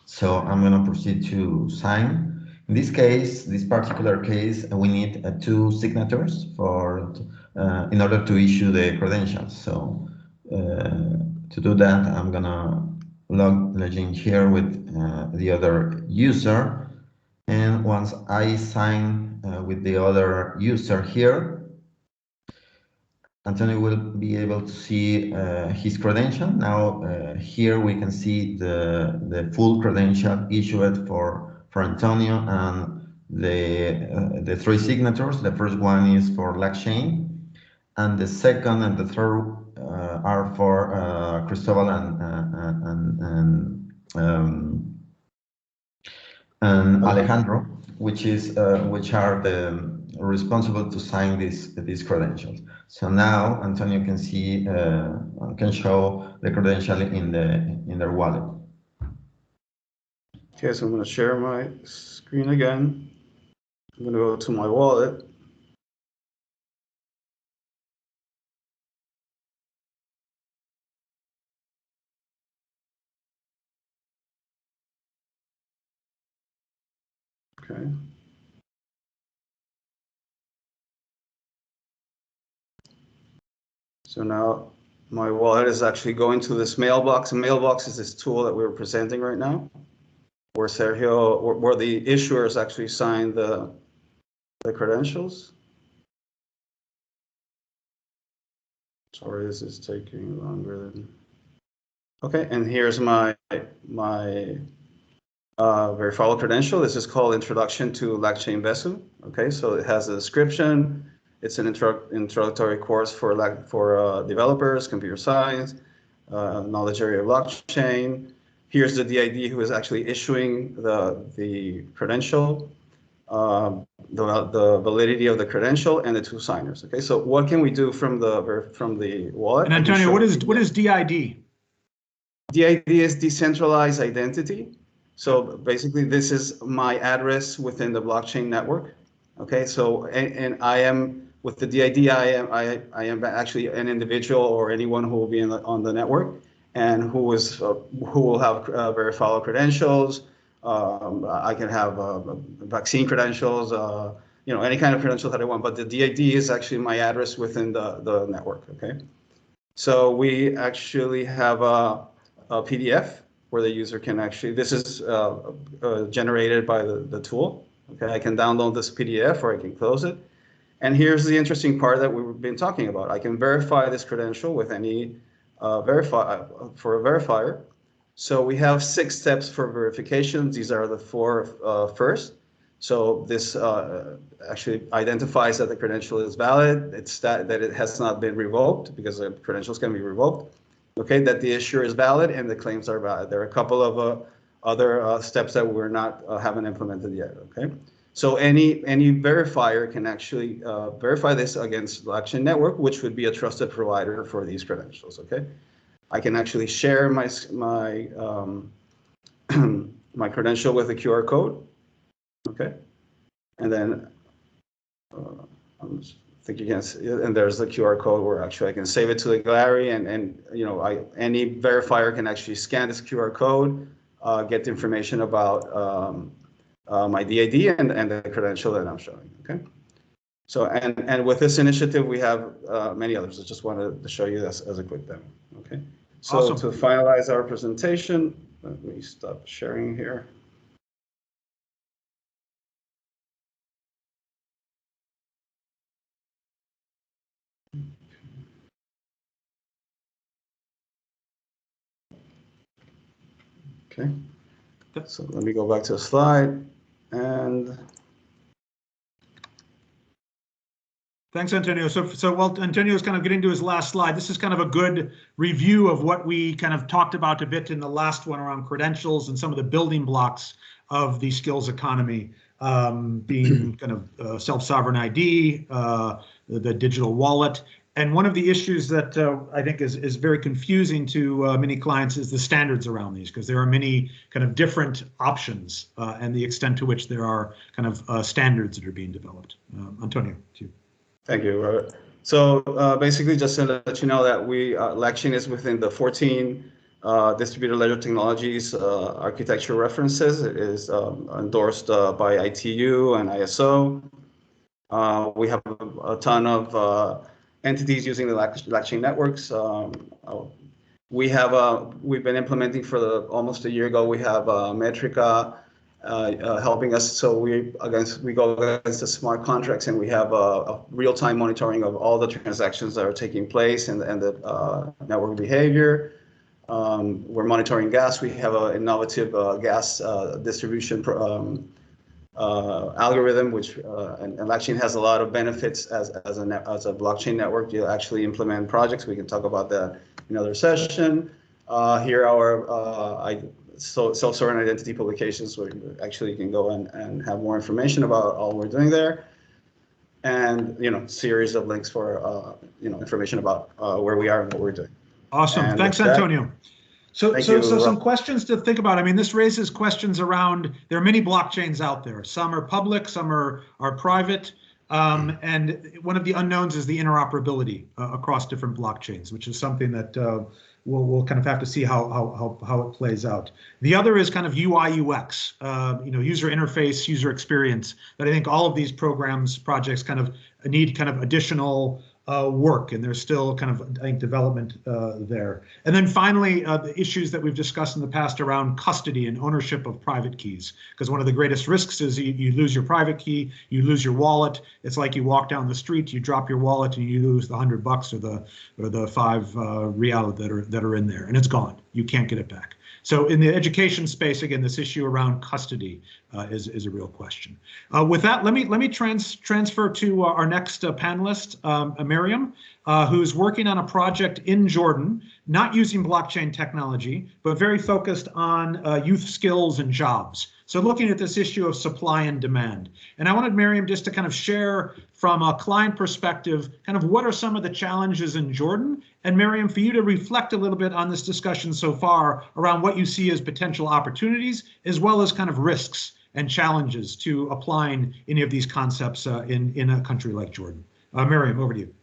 So I'm going to proceed to sign. In this case, this particular case, we need 2 signatures for in order to issue the credentials. So to do that, I'm gonna log in here with the other user. And once I sign with the other user here, Antonio will be able to see his credential. Now here we can see the full credential issued for Antonio, and the 3 signatures. The first one is for Blackchain, and the second and the third are for Cristobal and Alejandro, which are the responsible to sign these credentials. So now Antonio can see can show the credential in their wallet. Okay, so I'm going to share my screen again. I'm going to go to my wallet. Okay. So now my wallet is actually going to this mailbox. A mailbox is this tool that we're presenting right now, where Sergio, where the issuers actually sign the credentials. Sorry, this is taking longer than. Okay, and here's my verifiable credential. This is called Introduction to Blackchain Besu. Okay, so it has a description. It's an introductory course for developers, computer science, knowledge area of blockchain. Here's the DID who is actually issuing the credential, the validity of the credential, and the 2 signers. Okay, so what can we do from the wallet? And Antonio, what is DID? DID is decentralized identity. So basically, this is my address within the blockchain network. Okay, so and I am with the DID. I am actually an individual or anyone who will be on the network and who will have verifiable credentials. I can have vaccine credentials. Any kind of credential that I want. But the DID is actually my address within the network. Okay, so we actually have a PDF where the user can actually, this is generated by the tool. Okay, I can download this PDF or I can close it. And here's the interesting part that we've been talking about. I can verify this credential with any for a verifier. So we have 6 steps for verification. These are the 4 first. So this actually identifies that the credential is valid. It's that it has not been revoked, because the credentials can be revoked. Okay, that the issuer is valid and the claims are valid. There are a couple of other steps that we're not haven't implemented yet. Okay, so any verifier can actually verify this against Blackchain Network, which would be a trusted provider for these credentials. Okay, I can actually share my my credential with a QR code. Okay, and then I'm just think you can, and there's the QR code where actually I can save it to the gallery, and you know, any verifier can actually scan this QR code, get the information about my DID and the credential that I'm showing. Okay. So and with this initiative, we have many others. I just wanted to show you this as a quick demo. Okay. So Awesome. to finalize our presentation, let me stop sharing here. Okay. So let me go back to the slide and. Thanks, Antonio. So while Antonio's kind of getting to his last slide, this is kind of a good review of what we kind of talked about a bit in the last one around credentials and some of the building blocks of the skills economy, being kind of self-sovereign ID, the digital wallet. And one of the issues that I think is very confusing to many clients is the standards around these, because there are many kind of different options and the extent to which there are kind of standards that are being developed. Antonio, to you. Thank you, Robert. So basically, just to let you know that Blackchain is within the 14 distributed ledger technologies architecture references. It is endorsed by ITU and ISO. We have a ton of entities using the Blackchain networks. We've been implementing for almost a year ago. We have Metrica helping us. So we go against the smart contracts, and we have a real-time monitoring of all the transactions that are taking place and the network behavior. We're monitoring gas. We have an innovative gas distribution algorithm, which and Blackchain has a lot of benefits as a blockchain network. You actually implement projects. We can talk about that in another session. Here our self-sovereign identity publications, where you actually can go and have more information about all we're doing there, and series of links for information about where we are and what we're doing. Awesome. And thanks, Antonio. So some questions to think about. I mean, this raises questions around, there are many blockchains out there. Some are public, some are private. And one of the unknowns is the interoperability across different blockchains, which is something that we'll kind of have to see how it plays out. The other is kind of UI UX, user interface, user experience, that I think all of these projects kind of need kind of additional work, and there's still kind of, I think, development there. And then finally, the issues that we've discussed in the past around custody and ownership of private keys, because one of the greatest risks is you lose your private key, you lose your wallet. It's like you walk down the street, you drop your wallet, and you lose the $100 or the 5 real that are in there, and it's gone. You can't get it back. So in the education space, again, this issue around custody is a real question. With that, let me transfer to our next panelist, Miriam, who's working on a project in Jordan, not using blockchain technology, but very focused on youth skills and jobs. So looking at this issue of supply and demand. And I wanted Miriam just to kind of share from a client perspective, kind of what are some of the challenges in Jordan? And Miriam, for you to reflect a little bit on this discussion so far around what you see as potential opportunities, as well as kind of risks and challenges to applying any of these concepts in a country like Jordan. Miriam, over to you.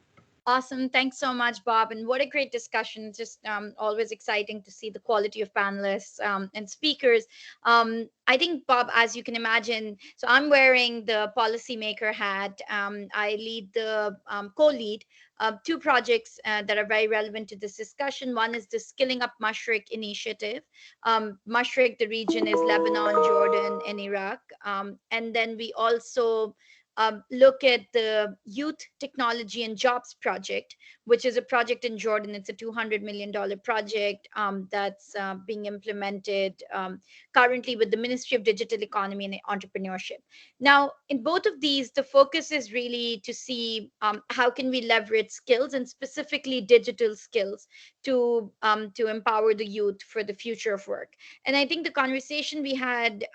Awesome. Thanks so much, Bob. And what a great discussion. It's just always exciting to see the quality of panelists and speakers. I think, Bob, as you can imagine, so I'm wearing the policymaker hat. I lead the co-lead 2 projects that are very relevant to this discussion. One is the Skilling Up Mashriq initiative. Mashriq, the region, is Lebanon, Jordan, and Iraq. And then we also look at the Youth Technology and Jobs Project, which is a project in Jordan. It's a $200 million project that's being implemented currently with the Ministry of Digital Economy and Entrepreneurship. Now, in both of these, the focus is really to see how can we leverage skills, and specifically digital skills, to empower the youth for the future of work. And I think the conversation we had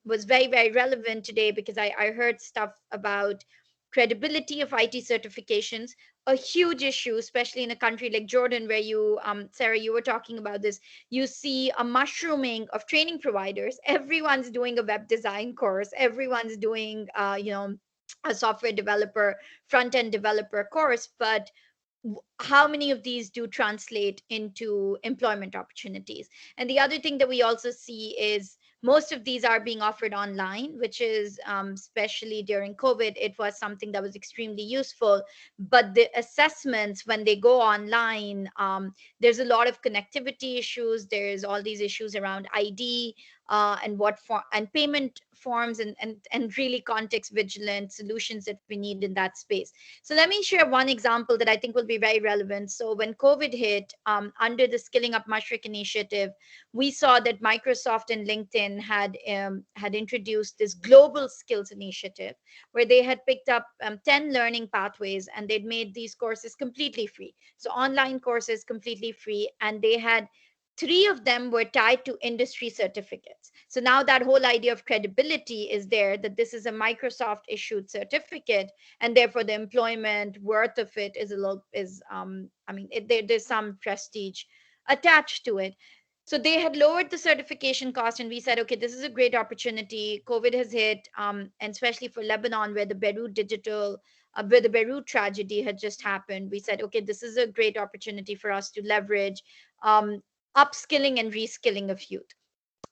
was very, very relevant today, because I heard stuff about credibility of IT certifications, a huge issue, especially in a country like Jordan, where you, Sarah, you were talking about this. You see a mushrooming of training providers. Everyone's doing a web design course. Everyone's doing, a software developer, front-end developer course, but how many of these do translate into employment opportunities? And the other thing that we also see is most of these are being offered online, which is especially during COVID, it was something that was extremely useful. But the assessments, when they go online, there's a lot of connectivity issues. There's all these issues around ID and what and payment forms and really context vigilant solutions that we need in that space. So let me share one example that I think will be very relevant. So when COVID hit, under the Skilling Up Mushroom initiative, we saw that Microsoft and LinkedIn had introduced this global skills initiative where they had picked up 10 learning pathways and they'd made these courses completely free. So online courses completely free, and they had 3 of them were tied to industry certificates. So now that whole idea of credibility is there, that this is a Microsoft issued certificate, and therefore the employment worth of it is there's some prestige attached to it. So they had lowered the certification cost, and we said, okay, this is a great opportunity. COVID has hit, and especially for Lebanon, where the Beirut tragedy had just happened. We said, okay, this is a great opportunity for us to leverage upskilling and reskilling of youth.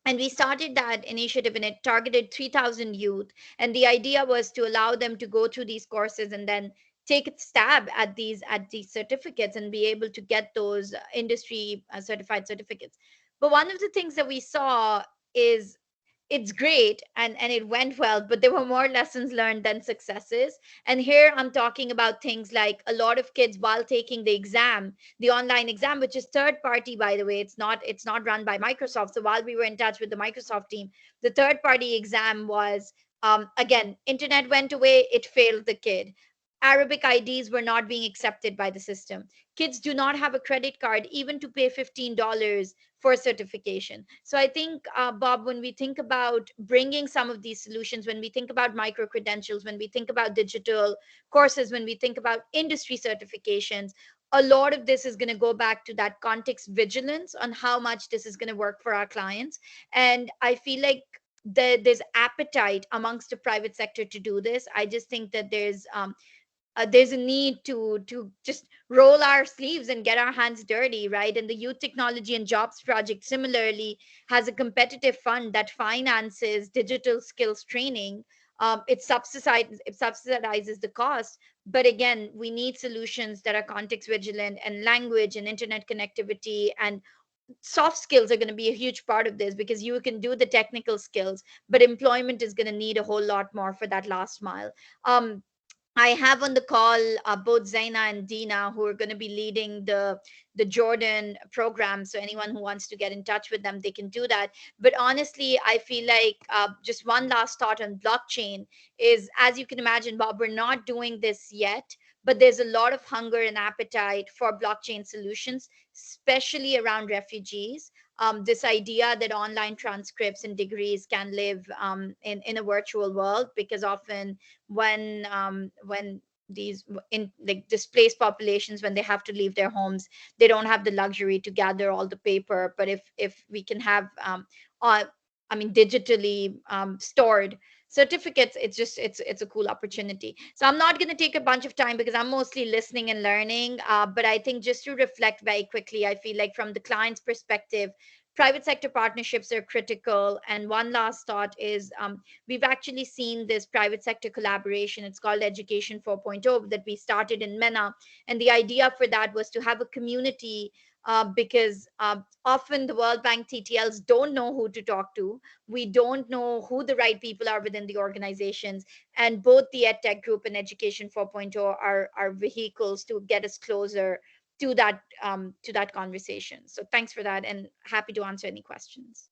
And we started that initiative, and it targeted 3,000 youth. And the idea was to allow them to go through these courses and then take a stab at these certificates and be able to get those industry certified certificates. But one of the things that we saw is it's great and it went well, but there were more lessons learned than successes. And here I'm talking about things like a lot of kids, while taking the exam, the online exam, which is third party, by the way, it's not run by Microsoft. So while we were in touch with the Microsoft team, the third party exam was again, internet went away, it failed the kid. Arabic IDs were not being accepted by the system. Kids do not have a credit card even to pay $15 for certification. So I think, Bob, when we think about bringing some of these solutions, when we think about micro credentials, when we think about digital courses, when we think about industry certifications, a lot of this is going to go back to that context vigilance on how much this is going to work for our clients. And I feel like there's appetite amongst the private sector to do this. I just think that there's a need to just roll our sleeves and get our hands dirty, right? And the Youth Technology and Jobs Project similarly has a competitive fund that finances digital skills training. It subsidizes the cost, but again, we need solutions that are context vigilant, and language and internet connectivity and soft skills are going to be a huge part of this, because you can do the technical skills, but employment is going to need a whole lot more for that last mile. I have on the call both Zaina and Dina, who are going to be leading the Jordan program. So anyone who wants to get in touch with them, they can do that. But honestly, I feel like just one last thought on blockchain is, as you can imagine, Bob, we're not doing this yet, but there's a lot of hunger and appetite for blockchain solutions, especially around refugees. This idea that online transcripts and degrees can live in a virtual world, because often when these like displaced populations, when they have to leave their homes, they don't have the luxury to gather all the paper. But if we can have digitally stored certificates, it's a cool opportunity. So I'm not going to take a bunch of time because I'm mostly listening and learning, but I think just to reflect very quickly, I feel like from the client's perspective, private sector partnerships are critical. And one last thought is we've actually seen this private sector collaboration. It's called Education 4.0 that we started in MENA. And the idea for that was to have a community because often the World Bank TTLs don't know who to talk to. We don't know who the right people are within the organizations. And both the EdTech group and Education 4.0 are vehicles to get us closer to that conversation. So thanks for that, and happy to answer any questions.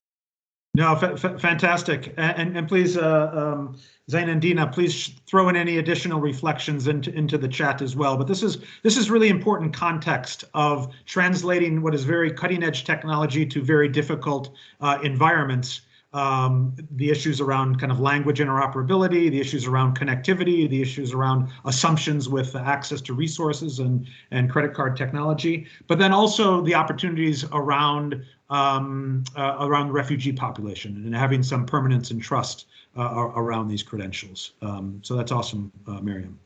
No, fantastic. And please, Zaina and Dina, please throw in any additional reflections into the chat as well. But this is really important context of translating what is very cutting edge technology to very difficult environments. the issues around kind of language interoperability, the issues around connectivity, the issues around assumptions with access to resources and credit card technology, but then also the opportunities around the refugee population and having some permanence and trust around these credentials. So that's awesome, Miriam.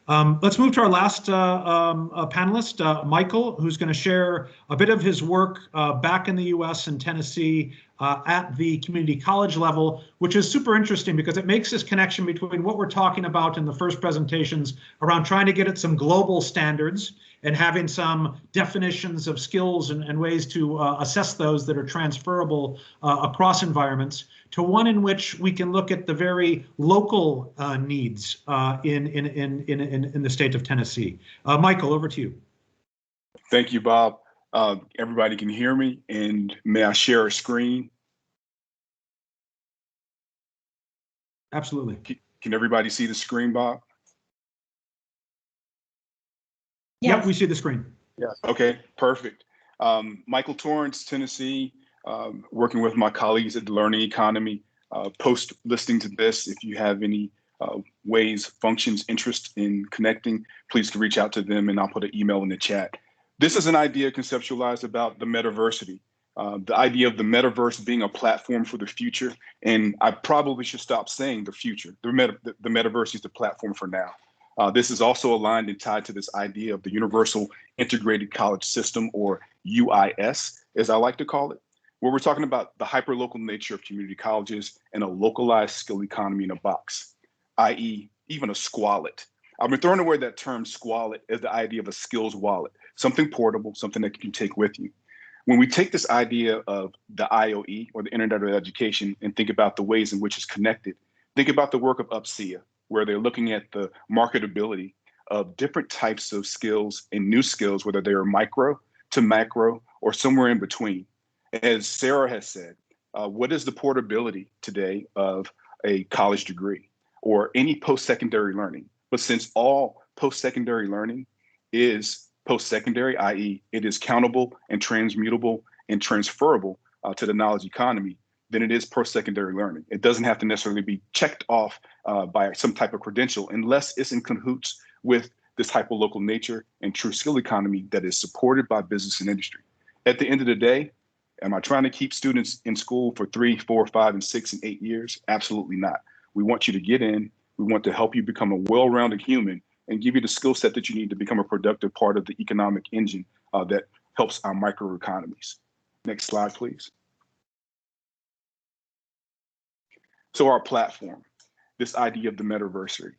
Let's move to our last panelist, Michael, who's going to share a bit of his work back in the US and Tennessee at the community college level, which is super interesting because it makes this connection between what we're talking about in the first presentations around trying to get at some global standards and having some definitions of skills and ways to assess those that are transferable across environments, to one in which we can look at the very local needs in the state of Tennessee. Michael, over to you. Thank you, Bob. Everybody can hear me, and may I share a screen? Absolutely. Can everybody see the screen, Bob? Yes. Yep, we see the screen. Yeah. Okay, perfect. Michael Torrance, Tennessee, working with my colleagues at the Learning Economy. Post listening to this, if you have any ways, functions, interest in connecting, please reach out to them and I'll put an email in the chat. This is an idea conceptualized about the metaversity, the idea of the metaverse being a platform for the future. And I probably should stop saying the future. The metaverse is the platform for now. This is also aligned and tied to this idea of the Universal Integrated College System, or UIS, as I like to call it, where we're talking about the hyperlocal nature of community colleges and a localized skill economy in a box, i.e. even a squalid. I've been throwing away that term squalid as the idea of a skills wallet, something portable, something that you can take with you. When we take this idea of the IOE, or the Internet of Education, and think about the ways in which it's connected, think about the work of UPSEA, where they're looking at the marketability of different types of skills and new skills, whether they are micro to macro or somewhere in between. As Sarah has said, what is the portability today of a college degree or any post-secondary learning? But since all post-secondary learning is post-secondary, i.e. it is countable and transmutable and transferable to the knowledge economy, then it is post-secondary learning. It doesn't have to necessarily be checked off by some type of credential unless it's in cahoots with this hyperlocal nature and true skill economy that is supported by business and industry. At the end of the day, am I trying to keep students in school for 3, 4, 5, and 6, and 8 years? Absolutely not. We want you to get in. We want to help you become a well-rounded human and give you the skill set that you need to become a productive part of the economic engine that helps our microeconomies. Next slide, please. So our platform, this idea of the metaversity.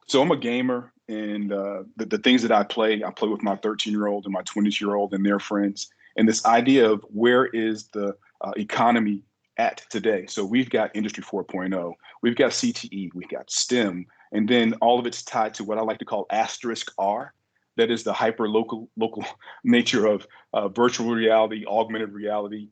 So I'm a gamer, and the things that I play with my 13-year-old and my 20-year-old and their friends. And this idea of where is the economy at today. So we've got Industry 4.0, we've got CTE, we've got STEM, and then all of it's tied to what I like to call *R. That is the local nature of virtual reality, augmented reality,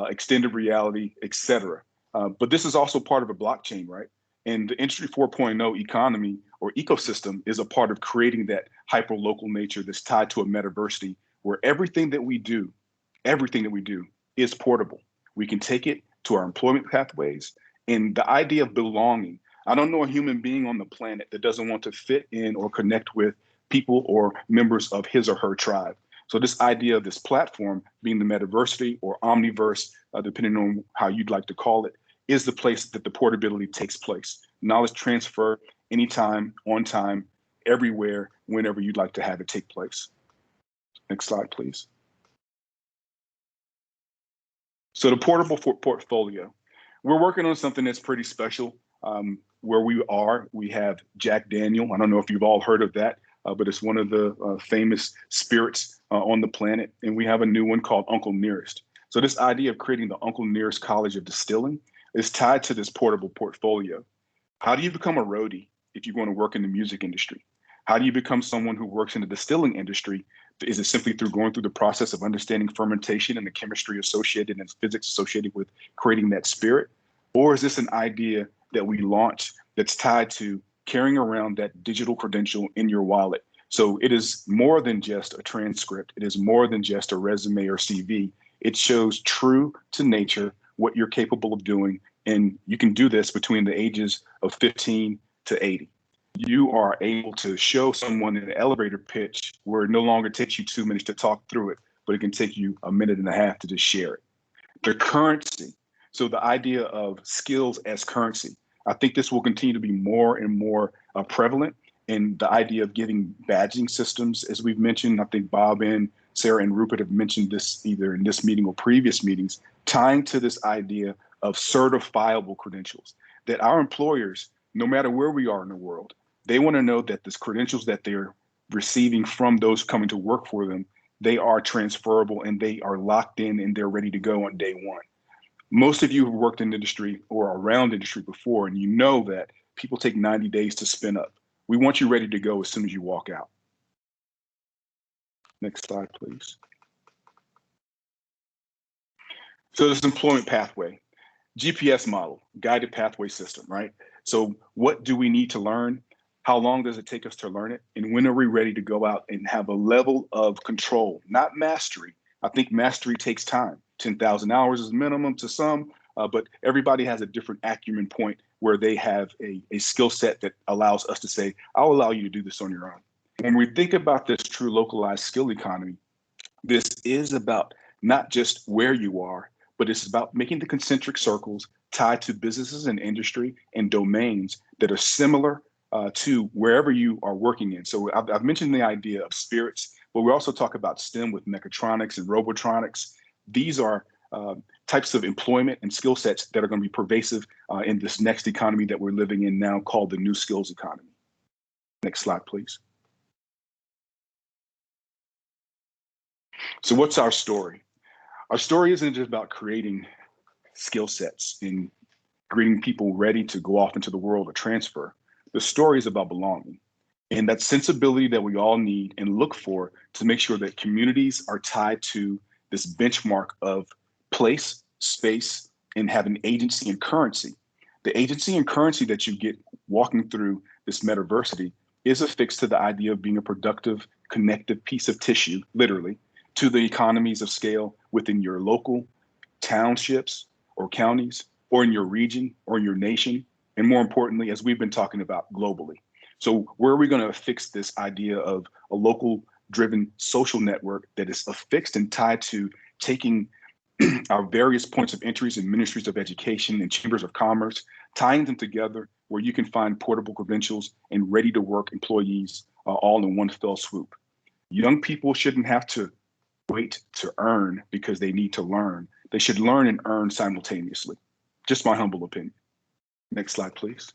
extended reality, etc. But this is also part of a blockchain, right? And the Industry 4.0 economy or ecosystem is a part of creating that hyperlocal nature that's tied to a metaversity where everything that we do is portable. We can take it to our employment pathways. And the idea of belonging, I don't know a human being on the planet that doesn't want to fit in or connect with people or members of his or her tribe. So this idea of this platform being the metaversity or omniverse, depending on how you'd like to call it, is the place that the portability takes place. Knowledge transfer anytime, on time, everywhere, whenever you'd like to have it take place. Next slide, please. So the portable portfolio. We're working on something that's pretty special. Where we have Jack Daniel. I don't know if you've all heard of that, but it's one of the famous spirits on the planet. And we have a new one called Uncle Nearest. So this idea of creating the Uncle Nearest College of Distilling is tied to this portable portfolio. How do you become a roadie if you want to work in the music industry? How do you become someone who works in the distilling industry? Is it simply through going through the process of understanding fermentation and the chemistry associated and physics associated with creating that spirit? Or is this an idea that we launch that's tied to carrying around that digital credential in your wallet? So it is more than just a transcript. It is more than just a resume or CV. It shows true to nature what you're capable of doing. And you can do this between the ages of 15 to 80. You are able to show someone in an elevator pitch where it no longer takes you 2 minutes to talk through it, but it can take you a minute and a half to just share it. The currency. So the idea of skills as currency. I think this will continue to be more and more prevalent. And the idea of giving badging systems, as we've mentioned, I think Bob and Sarah and Rupert have mentioned this either in this meeting or previous meetings, tying to this idea of certifiable credentials, that our employers, no matter where we are in the world, they want to know that the credentials that they're receiving from those coming to work for them, they are transferable and they are locked in and they're ready to go on day one. Most of you have worked in industry or around industry before, and you know that people take 90 days to spin up. We want you ready to go as soon as you walk out. Next slide, please. So this employment pathway, GPS model, guided pathway system, right? So what do we need to learn? How long does it take us to learn it? And when are we ready to go out and have a level of control, not mastery? I think mastery takes time. 10,000 hours is minimum to some, but everybody has a different acumen point where they have a skill set that allows us to say, I'll allow you to do this on your own. When we think about this true localized skill economy, this is about not just where you are, but it's about making the concentric circles tied to businesses and industry and domains that are similar to wherever you are working in. So I've mentioned the idea of spirits, but we also talk about STEM with mechatronics and robotronics. These are types of employment and skill sets that are going to be pervasive in this next economy that we're living in now, called the new skills economy. Next slide, please. So what's our story? Our story isn't just about creating skill sets and getting people ready to go off into the world or transfer. The story is about belonging and that sensibility that we all need and look for to make sure that communities are tied to this benchmark of place, space, and having agency and currency. The agency and currency that you get walking through this metaversity is affixed to the idea of being a productive, connective piece of tissue, literally, to the economies of scale within your local townships or counties, or in your region or in your nation, and more importantly, as we've been talking about, globally. So where are we going to affix this idea of a local driven social network that is affixed and tied to taking our various points of entries in ministries of education and chambers of commerce, tying them together where you can find portable credentials and ready to work employees all in one fell swoop. Young people shouldn't have to wait to earn because they need to learn. They should learn and earn simultaneously. Just my humble opinion. Next slide, please.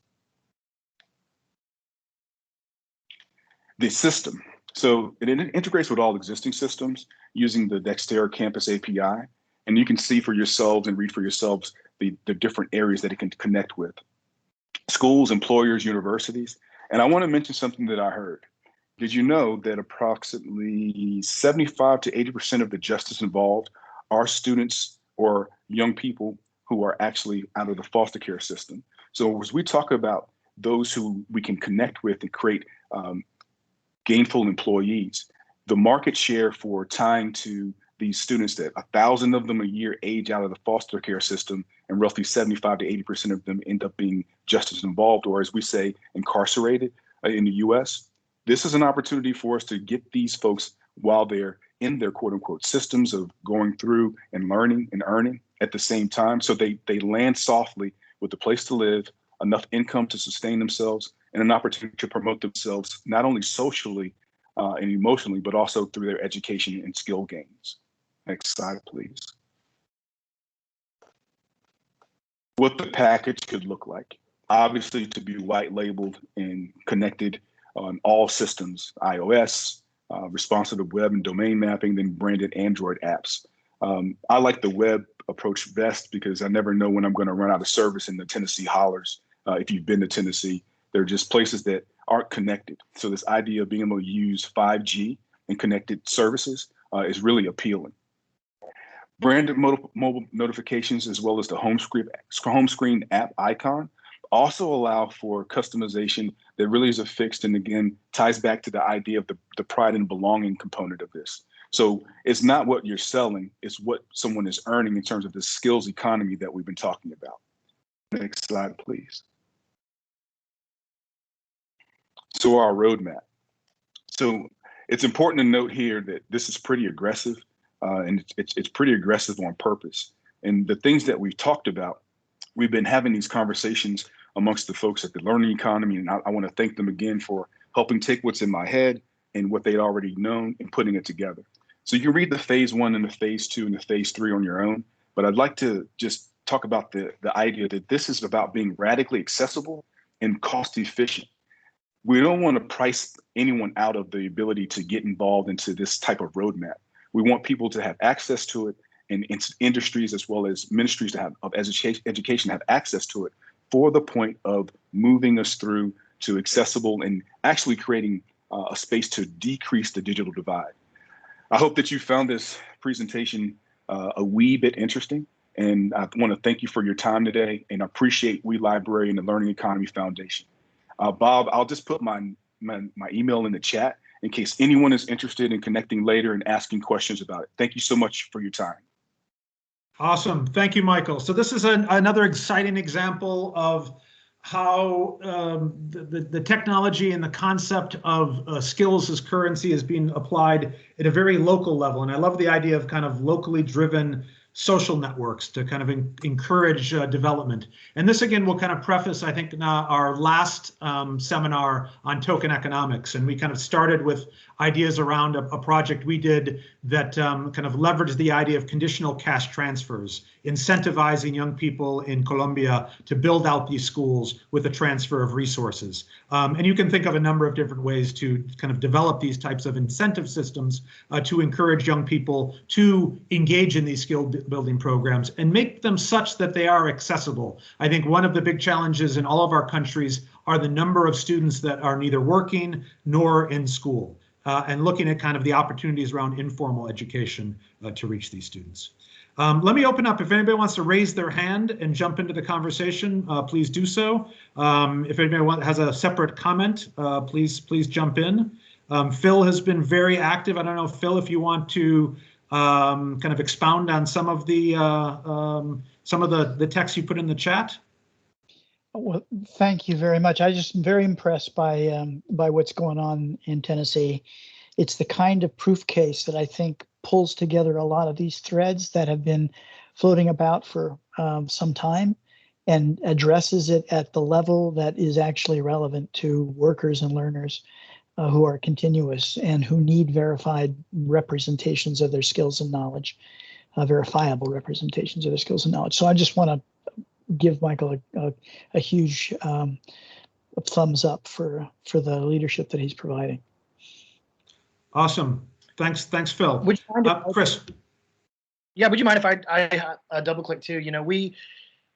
The system. So it integrates with all existing systems using the Dexterra Campus API. And you can see for yourselves and read for yourselves the different areas that it can connect with. Schools, employers, universities. And I want to mention something that I heard. Did you know that approximately 75 to 80% of the justice involved are students or young people who are actually out of the foster care system? So as we talk about those who we can connect with and create gainful employees, the market share for tying to these students, that 1,000 of them a year age out of the foster care system, and roughly 75 to 80% of them end up being justice involved, or as we say, incarcerated in the US. This is an opportunity for us to get these folks while they're in their quote unquote systems of going through and learning and earning at the same time. So they land softly with a place to live, enough income to sustain themselves, and an opportunity to promote themselves, not only socially and emotionally, but also through their education and skill gains. Next slide, please. What the package could look like. Obviously, to be white labeled and connected on all systems, iOS, responsive web and domain mapping, then branded Android apps. I like the web approach best because I never know when I'm going to run out of service in the Tennessee hollers. If you've been to Tennessee, they're just places that aren't connected. So this idea of being able to use 5G and connected services is really appealing. Branded mobile notifications, as well as the home screen app icon, also allow for customization that really is affixed and again ties back to the idea of the pride and belonging component of this. So it's not what you're selling, it's what someone is earning in terms of the skills economy that we've been talking about. Next slide, please. So our roadmap. So it's important to note here that this is pretty aggressive, and it's pretty aggressive on purpose. And the things that we've talked about, we've been having these conversations amongst the folks at the learning economy, and I want to thank them again for helping take what's in my head and what they'd already known and putting it together. So you can read the phase 1 and the phase 2 and the phase 3 on your own, but I'd like to just talk about the idea that this is about being radically accessible and cost efficient. We don't want to price anyone out of the ability to get involved into this type of roadmap. We want people to have access to it, and industries as well as ministries to have of education have access to it for the point of moving us through to accessible and actually creating a space to decrease the digital divide. I hope that you found this presentation a wee bit interesting, and I want to thank you for your time today and appreciate We Library and the Learning Economy Foundation. Bob, I'll just put my email in the chat in case anyone is interested in connecting later and asking questions about it. Thank you so much for your time. Awesome. Thank you, Michael. So this is another exciting example of how the technology and the concept of skills as currency is being applied at a very local level. And I love the idea of kind of locally driven social networks to kind of encourage development. And this again will kind of preface, I think, our last seminar on token economics. And we kind of started with ideas around a project we did that kind of leveraged the idea of conditional cash transfers, incentivizing young people in Colombia to build out these schools with a transfer of resources. And you can think of a number of different ways to kind of develop these types of incentive systems to encourage young people to engage in these skill building programs and make them such that they are accessible. I think one of the big challenges in all of our countries are the number of students that are neither working nor in school, and looking at kind of the opportunities around informal education to reach these students. Let me open up. If anybody wants to raise their hand and jump into the conversation, please do so. If anybody has a separate comment, please jump in. Phil has been very active. I don't know, Phil, if you want to kind of expound on some of the text you put in the chat. Well, thank you very much. I just am very impressed by what's going on in Tennessee. It's the kind of proof case that I think pulls together a lot of these threads that have been floating about for some time and addresses it at the level that is actually relevant to workers and learners who are continuous and who need verified representations of their skills and knowledge, verifiable representations of their skills and knowledge. So I just want to give Michael a huge thumbs up for the leadership that he's providing. Awesome. Thanks, Phil. Would you mind Chris? Yeah, would you mind if I double click too? You know,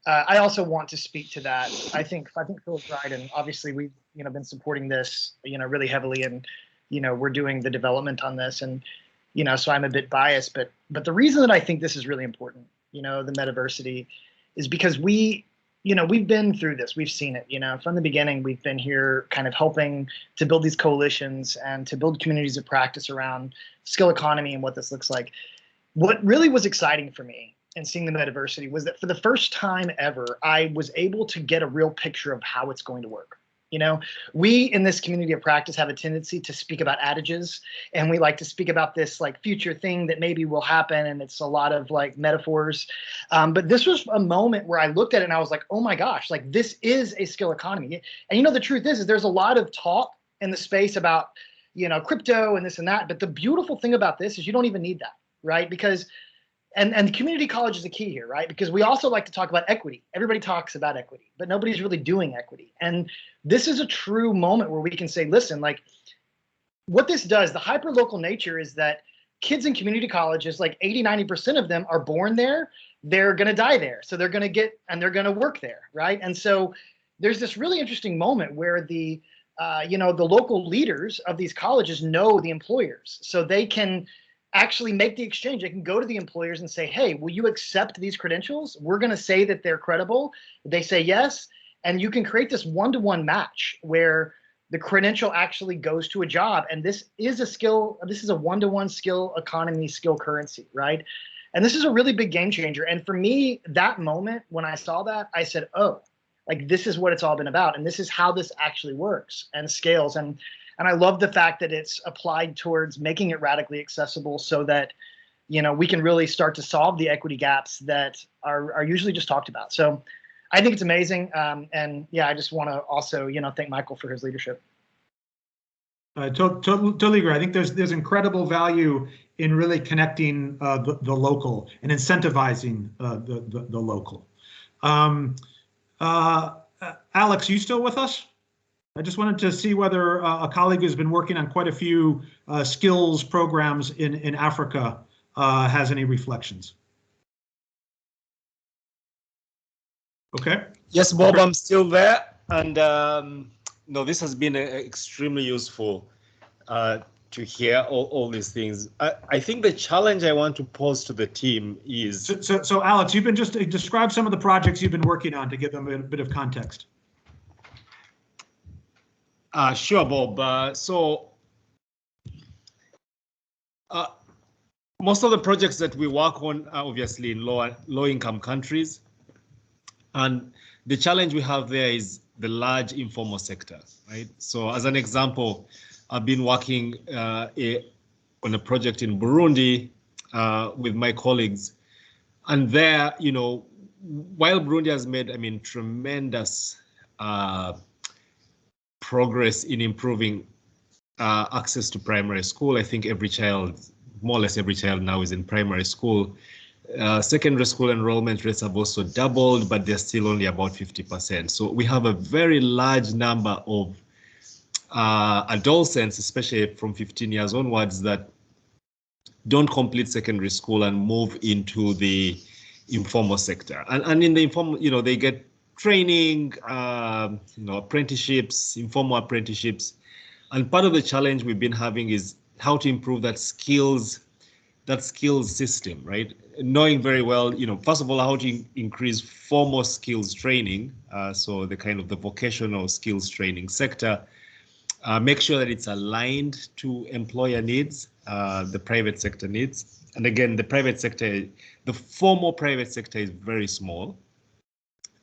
I also want to speak to that. I think Phil's right, and obviously we've been supporting this really heavily, and we're doing the development on this, and so I'm a bit biased, but the reason that I think this is really important, the metaversity, is because we've been through this. We've seen it, from the beginning. We've been here kind of helping to build these coalitions and to build communities of practice around skill economy and what this looks like. What really was exciting for me in seeing the metaversity was that for the first time ever, I was able to get a real picture of how it's going to work. We in this community of practice have a tendency to speak about adages, and we like to speak about this like future thing that maybe will happen, and it's a lot of like metaphors. But this was a moment where I looked at it and I was like, oh my gosh, like this is a skill economy. And the truth is there's a lot of talk in the space about crypto and this and that, but the beautiful thing about this is you don't even need that, right? Because and community college is the key here, right? Because we also like to talk about equity. Everybody talks about equity, but nobody's really doing equity. And this is a true moment where we can say, listen, like what this does, the hyperlocal nature is that kids in community colleges, like 80–90% of them are born there, they're gonna die there. So they're gonna they're gonna work there, right? And so there's this really interesting moment where the local leaders of these colleges know the employers. So they can actually make the exchange. They can go to the employers and say, hey, will you accept these credentials? We're going to say that they're credible. They say yes. And you can create this one-to-one match where the credential actually goes to a job. And this is a skill, this is a one-to-one skill economy, skill currency, right? And this is a really big game changer. And for me, that moment when I saw that, I said, oh, like this is what it's all been about. And this is how this actually works and scales. And I love the fact that it's applied towards making it radically accessible so that, you know, we can really start to solve the equity gaps that are usually just talked about. So I think it's amazing. And yeah, I just want to also, you know, thank Michael for his leadership. Totally agree. I think there's incredible value in really connecting the local and incentivizing the local. Alex, you still with us? I just wanted to see whether a colleague who's been working on quite a few skills programs in Africa has any reflections. Okay. Yes, Bob, I'm still there. And no, this has been extremely useful to hear all these things. I think the challenge I want to pose to the team is... So Alex, you've been just describe some of the projects you've been working on to give them a bit of context. Sure, Bob. Most of the projects that we work on are obviously in low-income countries. And the challenge we have there is the large informal sector, right? So as an example, I've been working on a project in Burundi with my colleagues. And there, you know, while Burundi has made, I mean, tremendous progress in improving access to primary school, I think every child, more or less every child now is in primary school. Secondary school enrollment rates have also doubled, but they're still only about 50%. So we have a very large number of adolescents, especially from 15 years onwards, that don't complete secondary school and move into the informal sector. And in the informal, you know, they get training, you know, apprenticeships, informal apprenticeships. And part of the challenge we've been having is how to improve that skills system, right? Knowing very well, you know, first of all, how to increase formal skills training, so the kind of the vocational skills training sector, make sure that it's aligned to employer needs, the private sector needs. And again, the private sector, the formal private sector is very small.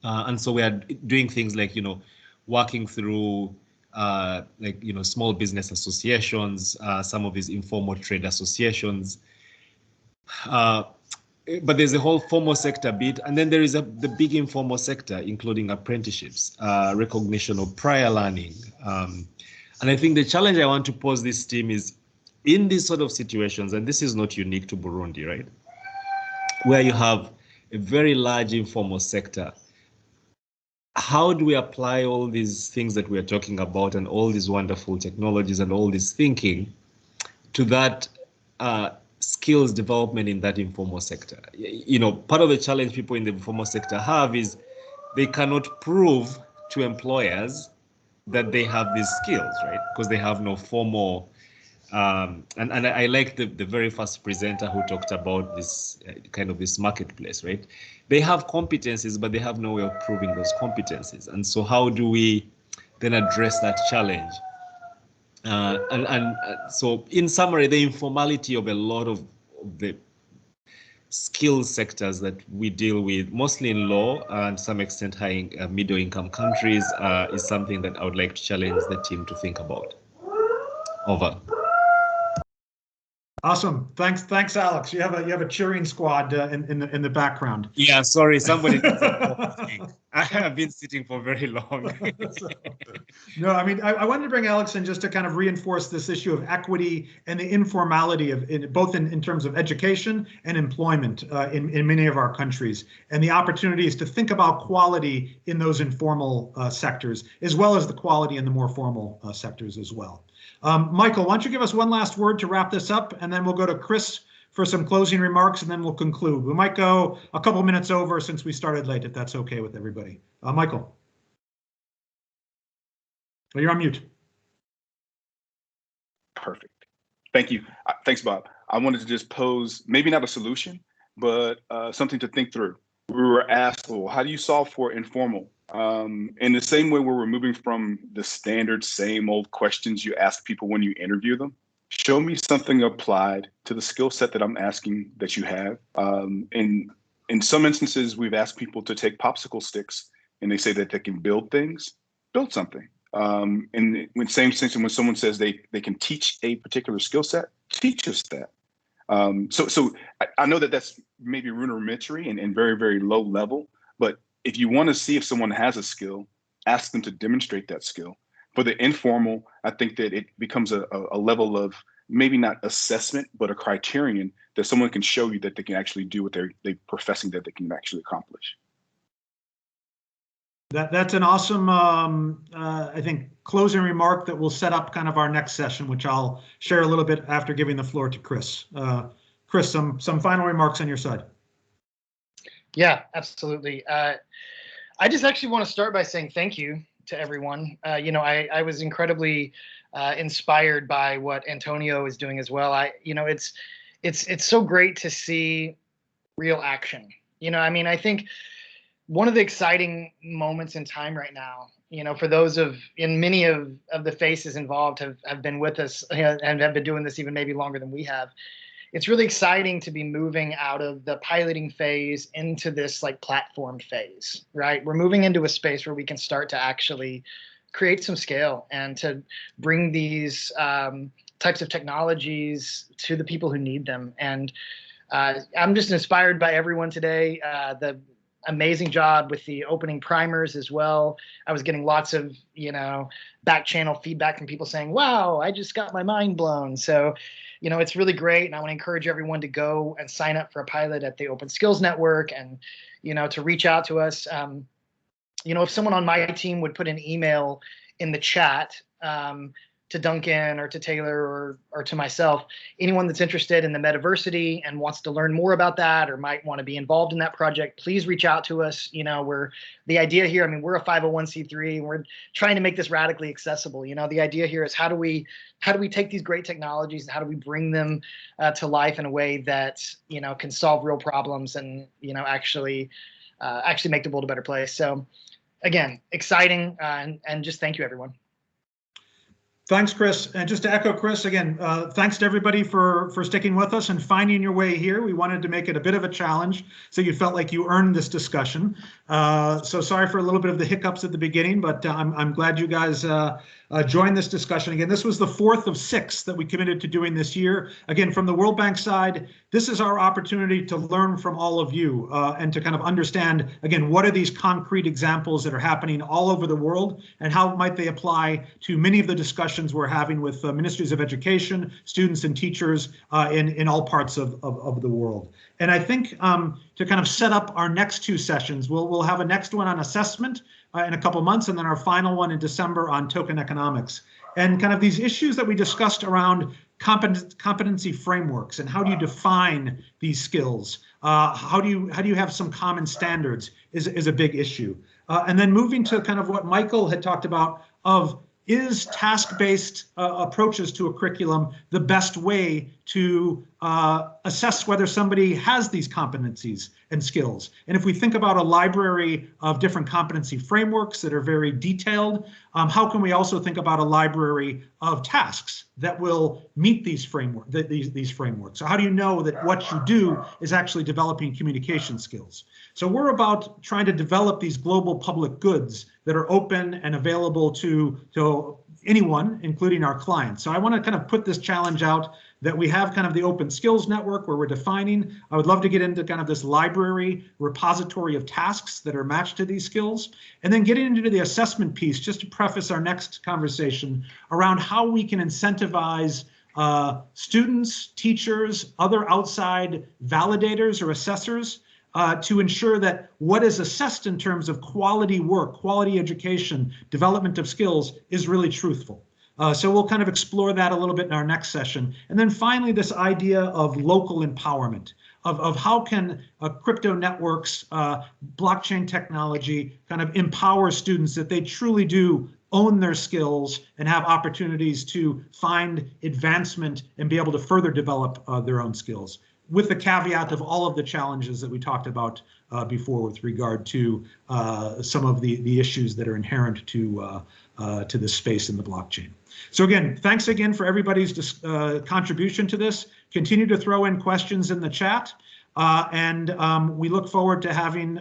And so we are doing things like, you know, working through like, you know, small business associations, some of these informal trade associations. But there's a whole formal sector bit, and then there is the big informal sector, including apprenticeships, recognition of prior learning. And I think the challenge I want to pose this team is in these sort of situations, and this is not unique to Burundi, right? Where you have a very large informal sector. How do we apply all these things that we're talking about and all these wonderful technologies and all this thinking to that skills development in that informal sector? You know, part of the challenge people in the informal sector have is they cannot prove to employers that they have these skills, right? Because they have no formal, and I like the very first presenter who talked about this kind of this marketplace, right? They have competencies, but they have no way of proving those competencies. And so how do we then address that challenge? So in summary, the informality of a lot of the skills sectors that we deal with, mostly in low and some extent high middle income countries, is something that I would like to challenge the team to think about. Over. Awesome. Thanks, Alex. You have a cheering squad in the background. Yeah, sorry, somebody. I have been sitting for very long. No, I mean, I wanted to bring Alex in just to kind of reinforce this issue of equity and the informality of both in terms of education and employment in many of our countries, and the opportunities to think about quality in those informal sectors, as well as the quality in the more formal sectors as well. Michael, why don't you give us one last word to wrap this up, and then we'll go to Chris for some closing remarks, and then we'll conclude. We might go a couple minutes over since we started late, if that's okay with everybody. Michael. Oh, you're on mute. Perfect. Thank you. Thanks, Bob. I wanted to just pose maybe not a solution, but something to think through. We were asked, well, how do you solve for informal In the same way where we're moving from the standard same old questions you ask people when you interview them, show me something applied to the skill set that I'm asking that you have. In some instances, we've asked people to take popsicle sticks and they say that they can build things, build something. And when same sense, when someone says they can teach a particular skill set, teach us that. So I know that that's maybe rudimentary and very, very low level, but if you want to see if someone has a skill, ask them to demonstrate that skill. For the informal, I think that it becomes a level of maybe not assessment, but a criterion that someone can show you that they can actually do what they're professing that they can actually accomplish. That's an awesome, I think, closing remark that will set up kind of our next session, which I'll share a little bit after giving the floor to Chris. Chris, some final remarks on your side. Yeah, absolutely. I just actually want to start by saying thank you to everyone. I was incredibly inspired by what Antonio is doing as well. It's so great to see real action. I think one of the exciting moments in time right now, for those many of the faces involved have been with us and have been doing this even maybe longer than we have. It's really exciting to be moving out of the piloting phase into this like platform phase, right? We're moving into a space where we can start to actually create some scale and to bring these types of technologies to the people who need them. And I'm just inspired by everyone today. The amazing job with the opening primers as well. I was getting lots of, back channel feedback from people saying, wow, I just got my mind blown. So, it's really great. And I want to encourage everyone to go and sign up for a pilot at the Open Skills Network and, to reach out to us. If someone on my team would put an email in the chat to Duncan or to Taylor or to myself, anyone that's interested in the metaversity and wants to learn more about that or might want to be involved in that project, please reach out to us. The idea here, we're a 501c3 and we're trying to make this radically accessible. The idea here is how do we take these great technologies and how do we bring them to life in a way that, can solve real problems and, actually make the world a better place. So again, exciting and just thank you, everyone. Thanks, Chris. And just to echo Chris, again, thanks to everybody for sticking with us and finding your way here. We wanted to make it a bit of a challenge so you felt like you earned this discussion. So sorry for a little bit of the hiccups at the beginning, but I'm glad you guys joined this discussion. Again, this was the 4th of 6 that we committed to doing this year. Again, from the World Bank side, this is our opportunity to learn from all of you and to kind of understand, again, what are these concrete examples that are happening all over the world and how might they apply to many of the discussions we're having with Ministries of Education, students and teachers in all parts of the world. And I think to kind of set up our next 2 sessions, we'll have a next one on assessment in a couple months, and then our final one in December on token economics. And kind of these issues that we discussed around competency frameworks and how do you define these skills? How do you have some common standards is a big issue. And then moving to kind of what Michael had talked about of is task-based approaches to a curriculum the best way to assess whether somebody has these competencies and skills? And if we think about a library of different competency frameworks that are very detailed, how can we also think about a library of tasks that will meet these frameworks? So how do you know that what you do is actually developing communication skills? So we're about trying to develop these global public goods that are open and available to anyone, including our clients. So I want to kind of put this challenge out that we have kind of the Open Skills Network where we're defining. I would love to get into kind of this library repository of tasks that are matched to these skills, and then getting into the assessment piece, just to preface our next conversation around how we can incentivize students, teachers, other outside validators or assessors to ensure that what is assessed in terms of quality work, quality education, development of skills is really truthful. So we'll kind of explore that a little bit in our next session. And then finally, this idea of local empowerment, of how can crypto networks, blockchain technology kind of empower students that they truly do own their skills and have opportunities to find advancement and be able to further develop their own skills. with the caveat of all of the challenges that we talked about before with regard to some of the issues that are inherent to this space in the blockchain. So again, thanks again for everybody's contribution to this. Continue to throw in questions in the chat, and we look forward to having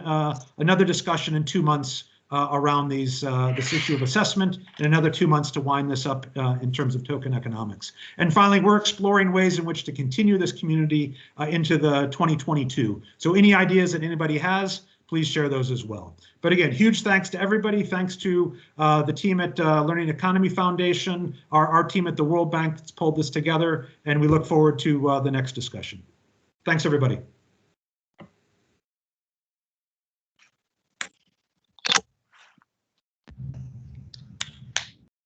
another discussion in 2 months around this issue of assessment, and another 2 months to wind this up in terms of token economics. And finally, we're exploring ways in which to continue this community into the 2022. So any ideas that anybody has, please share those as well. But again, huge thanks to everybody. Thanks to the team at Learning Economy Foundation, our team at the World Bank that's pulled this together, and we look forward to the next discussion. Thanks, everybody.